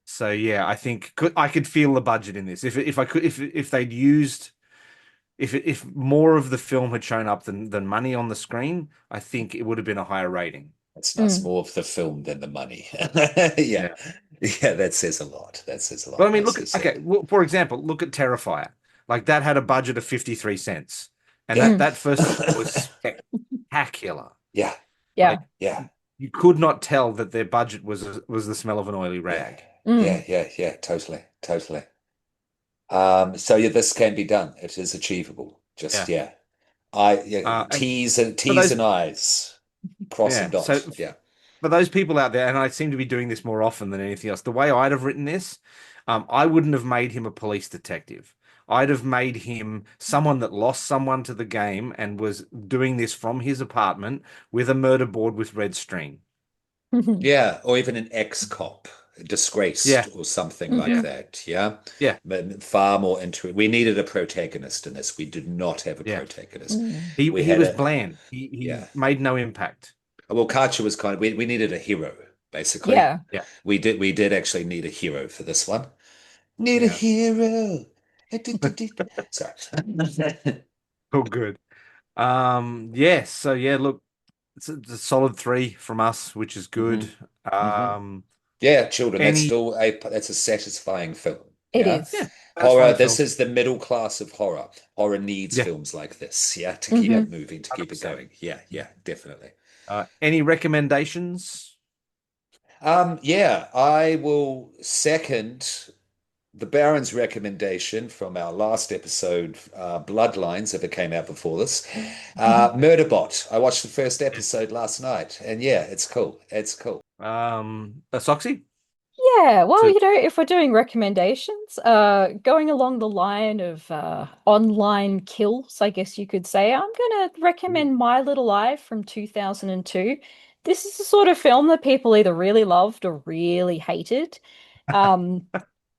So yeah, I think I could feel the budget in this. If I could, if they'd used, if more of the film had shown up than money on the screen, I think it would have been a higher rating. It's nice. Mm. More of the film than the money. Yeah. Yeah. Yeah, that says a lot. That says a But I lot, mean, look nicely at, okay, said. well, for example, look at Terrifier. Like that had a budget of 53 cents. And Yeah. that Mm. that first film was spectacular. Yeah. Like Yeah. Yeah. you could not tell that their budget was the smell of an oily Yeah. rag. Yeah. Mm. Yeah. Yeah. Totally. Totally. So yeah, this can be done. It is achievable. Just Yeah. yeah. Yeah, And for T's those, and I's. Cross and yeah. So dot. Yeah. for those people out there, and I seem to be doing this more often than anything else, the way I'd have written this, I wouldn't have made him a police detective. I'd have made him someone that lost someone to the game and was doing this from his apartment with a murder board with red string. Yeah, or even an ex-cop, disgraced Yeah, or something like yeah, Mhm. that. Yeah. yeah, But far more into we needed a protagonist in this. We did not have a yeah. protagonist. Mm. We He had was a bland. He yeah. made no impact. Well, Karcher was kind of we needed a hero, basically. Yeah. Yeah, We did actually need a hero for this one. Need a yeah. hero. Sorry. Oh, good. Yes. So yeah, look, it's a solid three from us, which is hmm good. hmm Um, Yeah, children, any, that's a satisfying film. It Yeah. yeah, is. Horror, satisfying this film. is the middle class of horror. Horror needs Yeah, films like this, yeah, to keep yeah, Hmm. it moving, to keep it 100%. going. Yeah, yeah, definitely. Any recommendations? Yeah, I will second the Baron's recommendation from our last episode, Bloodlines, if it came out before this. Murderbot. I watched the first Yeah. episode last night, and yeah, it's cool. It's cool. Soxy? Yeah, well, So, if we're doing recommendations, going along the line of online kills, I guess you could say, I'm gonna recommend My Little Lie from 2002. This is the sort of film that people either really loved or really hated. Um,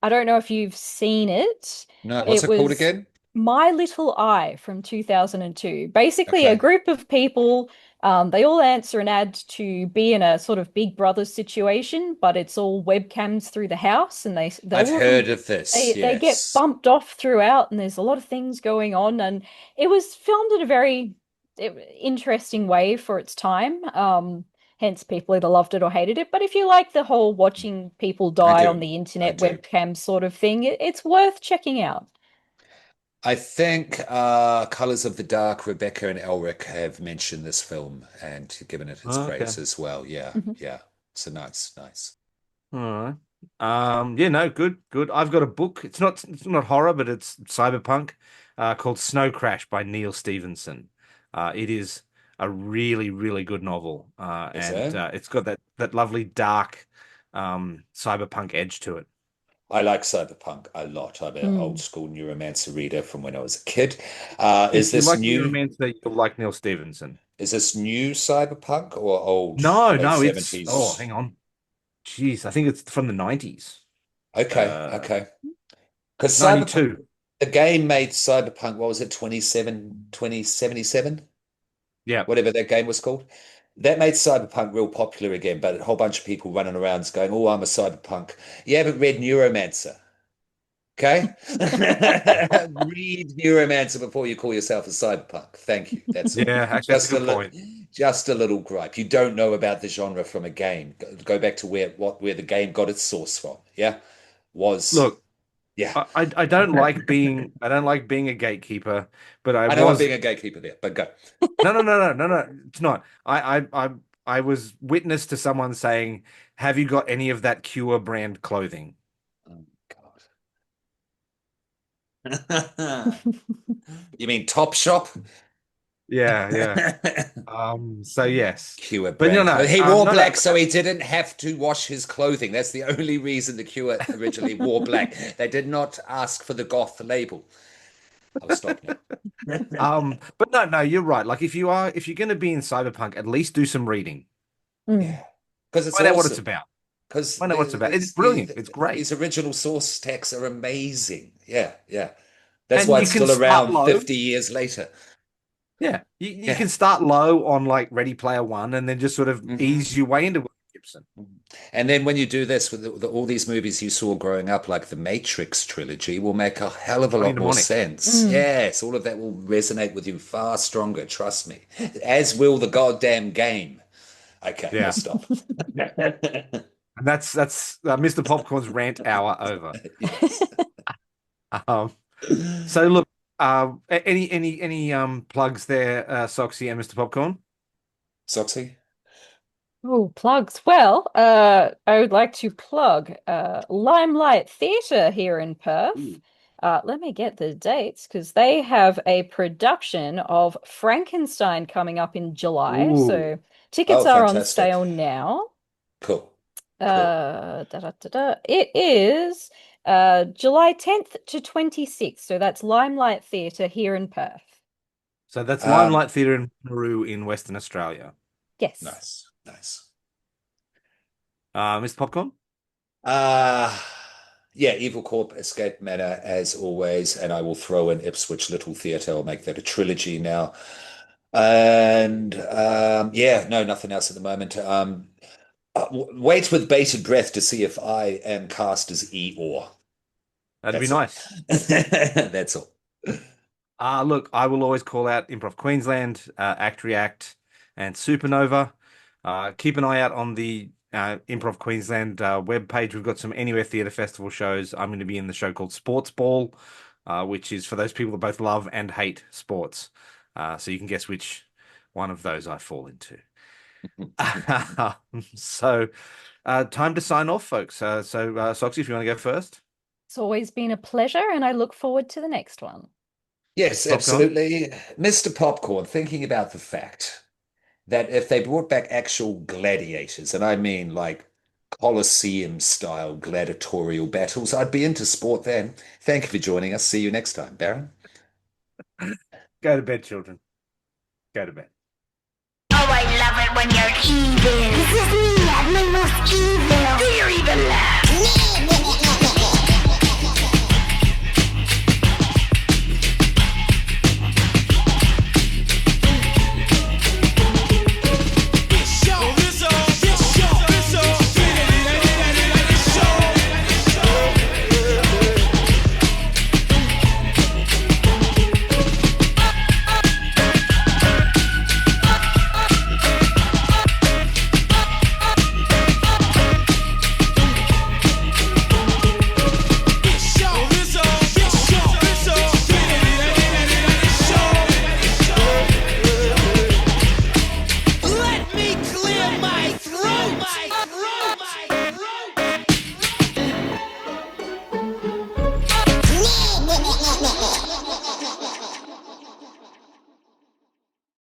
I don't know if you've seen it. No, what's It it called was again? My Little Eye from 2002. Basically, a Okay. group of people, they all answer an ad to be in a sort of Big Brother situation, but it's all webcams through the house, and they I've all of them heard of this, they get yes. bumped off throughout, and there's a lot of things going on, and it was filmed in a very interesting way for its time. Hence, people either loved it or hated it. But if you like the whole watching people I die on do. the I internet do. webcam sort of thing, it's worth checking out. I think Colors of the Dark, Rebecca and Elric have mentioned this film and given it its okay. praise as well. Yeah, Mhm. yeah. So nice, nice. All right. Yeah, no, good, good. I've got a book. It's not horror, but it's cyberpunk, called Snow Crash by Neil Stevenson. It is a really, really good novel. Is And there? it's got that lovely dark cyberpunk edge to it. I like cyberpunk a lot. I'm an old Mm. school Neuromancer reader from when I was a kid. Is If you this like new? Neuromancer, you'll like Neil Stevenson. Is this new cyberpunk or old No, late no, hang 70s? on. Jeez, I think it's from the 90s. Okay, Uh, okay. Because cyberpunk, 92. the game made cyberpunk, what was it, 2077? Yeah. Whatever that game was called. That made cyberpunk real popular again, but a whole bunch of people running around going, "Oh, I'm a cyberpunk." You haven't read Neuromancer, okay? Read Neuromancer before you call yourself a cyberpunk. Thank you. That's all. Yeah, actually, that's a Just a good little, point. just a little gripe. You don't know about the genre from a game. Go back to where the game got its source from. Yeah, was Look, yeah. I don't like being a gatekeeper, but I I know I'm was being a gatekeeper there, but go. no, it's not. I was witness to someone saying, "Have you got any of that Cure brand clothing?" Oh God. You mean Top Shop? Yeah, yeah. So yes, Cure but brand clothes. He wore no, no. black, so he didn't have to wash his clothing. That's the only reason the Cure originally wore black. They did not ask for the goth label. I'll stop now. But no, you're right. Like if you're going to be in cyberpunk, at least do some reading. Mm. Yeah, because it's Find out what it's awesome. about. because I know what it's about. It's brilliant. It's great. these original source texts are amazing. Yeah, yeah. That's And why you it's can still start around low. 50 years later. Yeah, you Yeah. can start low on like Ready Player One, and then just sort of Mhm. ease your way into William Gibson. And then when you do this with all these movies you saw growing up, like the Matrix trilogy, will make a hell of a lot more Mnemonic. sense. Yes, all of that will resonate with you far stronger, trust me. As will the goddamn game. Okay, Yeah. we'll stop. And that's Mr. Popcorn's rant hour over. Yes. So look, any plugs there, Soxy and Mr. Popcorn? Soxy? Oh, plugs. Well, I would like to plug Limelight Theatre here in Perth. Let me get the dates because they have a production of Frankenstein coming up in July. Ooh. So tickets Oh, are on fantastic. sale now. Cool. It is July 10th to 26th. So that's Limelight Theatre here in Perth. So that's Limelight Theatre in Peru in Western Australia. Yes. Nice, nice. Mr. Popcorn? Yeah, Evil Corp, Escape Manor, as always, and I will throw in Ipswich Little Theatre. I'll make that a trilogy now. And yeah, no, nothing else at the moment. Wait with bated breath to see if I am cast as Eeyore. That'd be That's nice. That's all. Look, I will always call out Improv Queensland, Act React, and Supernova. Keep an eye out on the Improv Queensland webpage. We've got some Anywhere Theatre Festival shows. I'm going to be in the show called Sports Ball, which is for those people that both love and hate sports. So you can guess which one of those I fall into. So time to sign off, folks. Soxy, if you want to go first. It's always been a pleasure, and I look forward to the next one. Yes, Popcorn? absolutely. Mr. Popcorn, thinking about the fact that if they brought back actual gladiators, and I mean like Colosseum style gladiatorial battles, I'd be into sport then. Thank you for joining us. See you next time, Baron. Go to bed, children. Go to bed. Oh, I love it when you're evil. This is me at my most evil. Do you even laugh?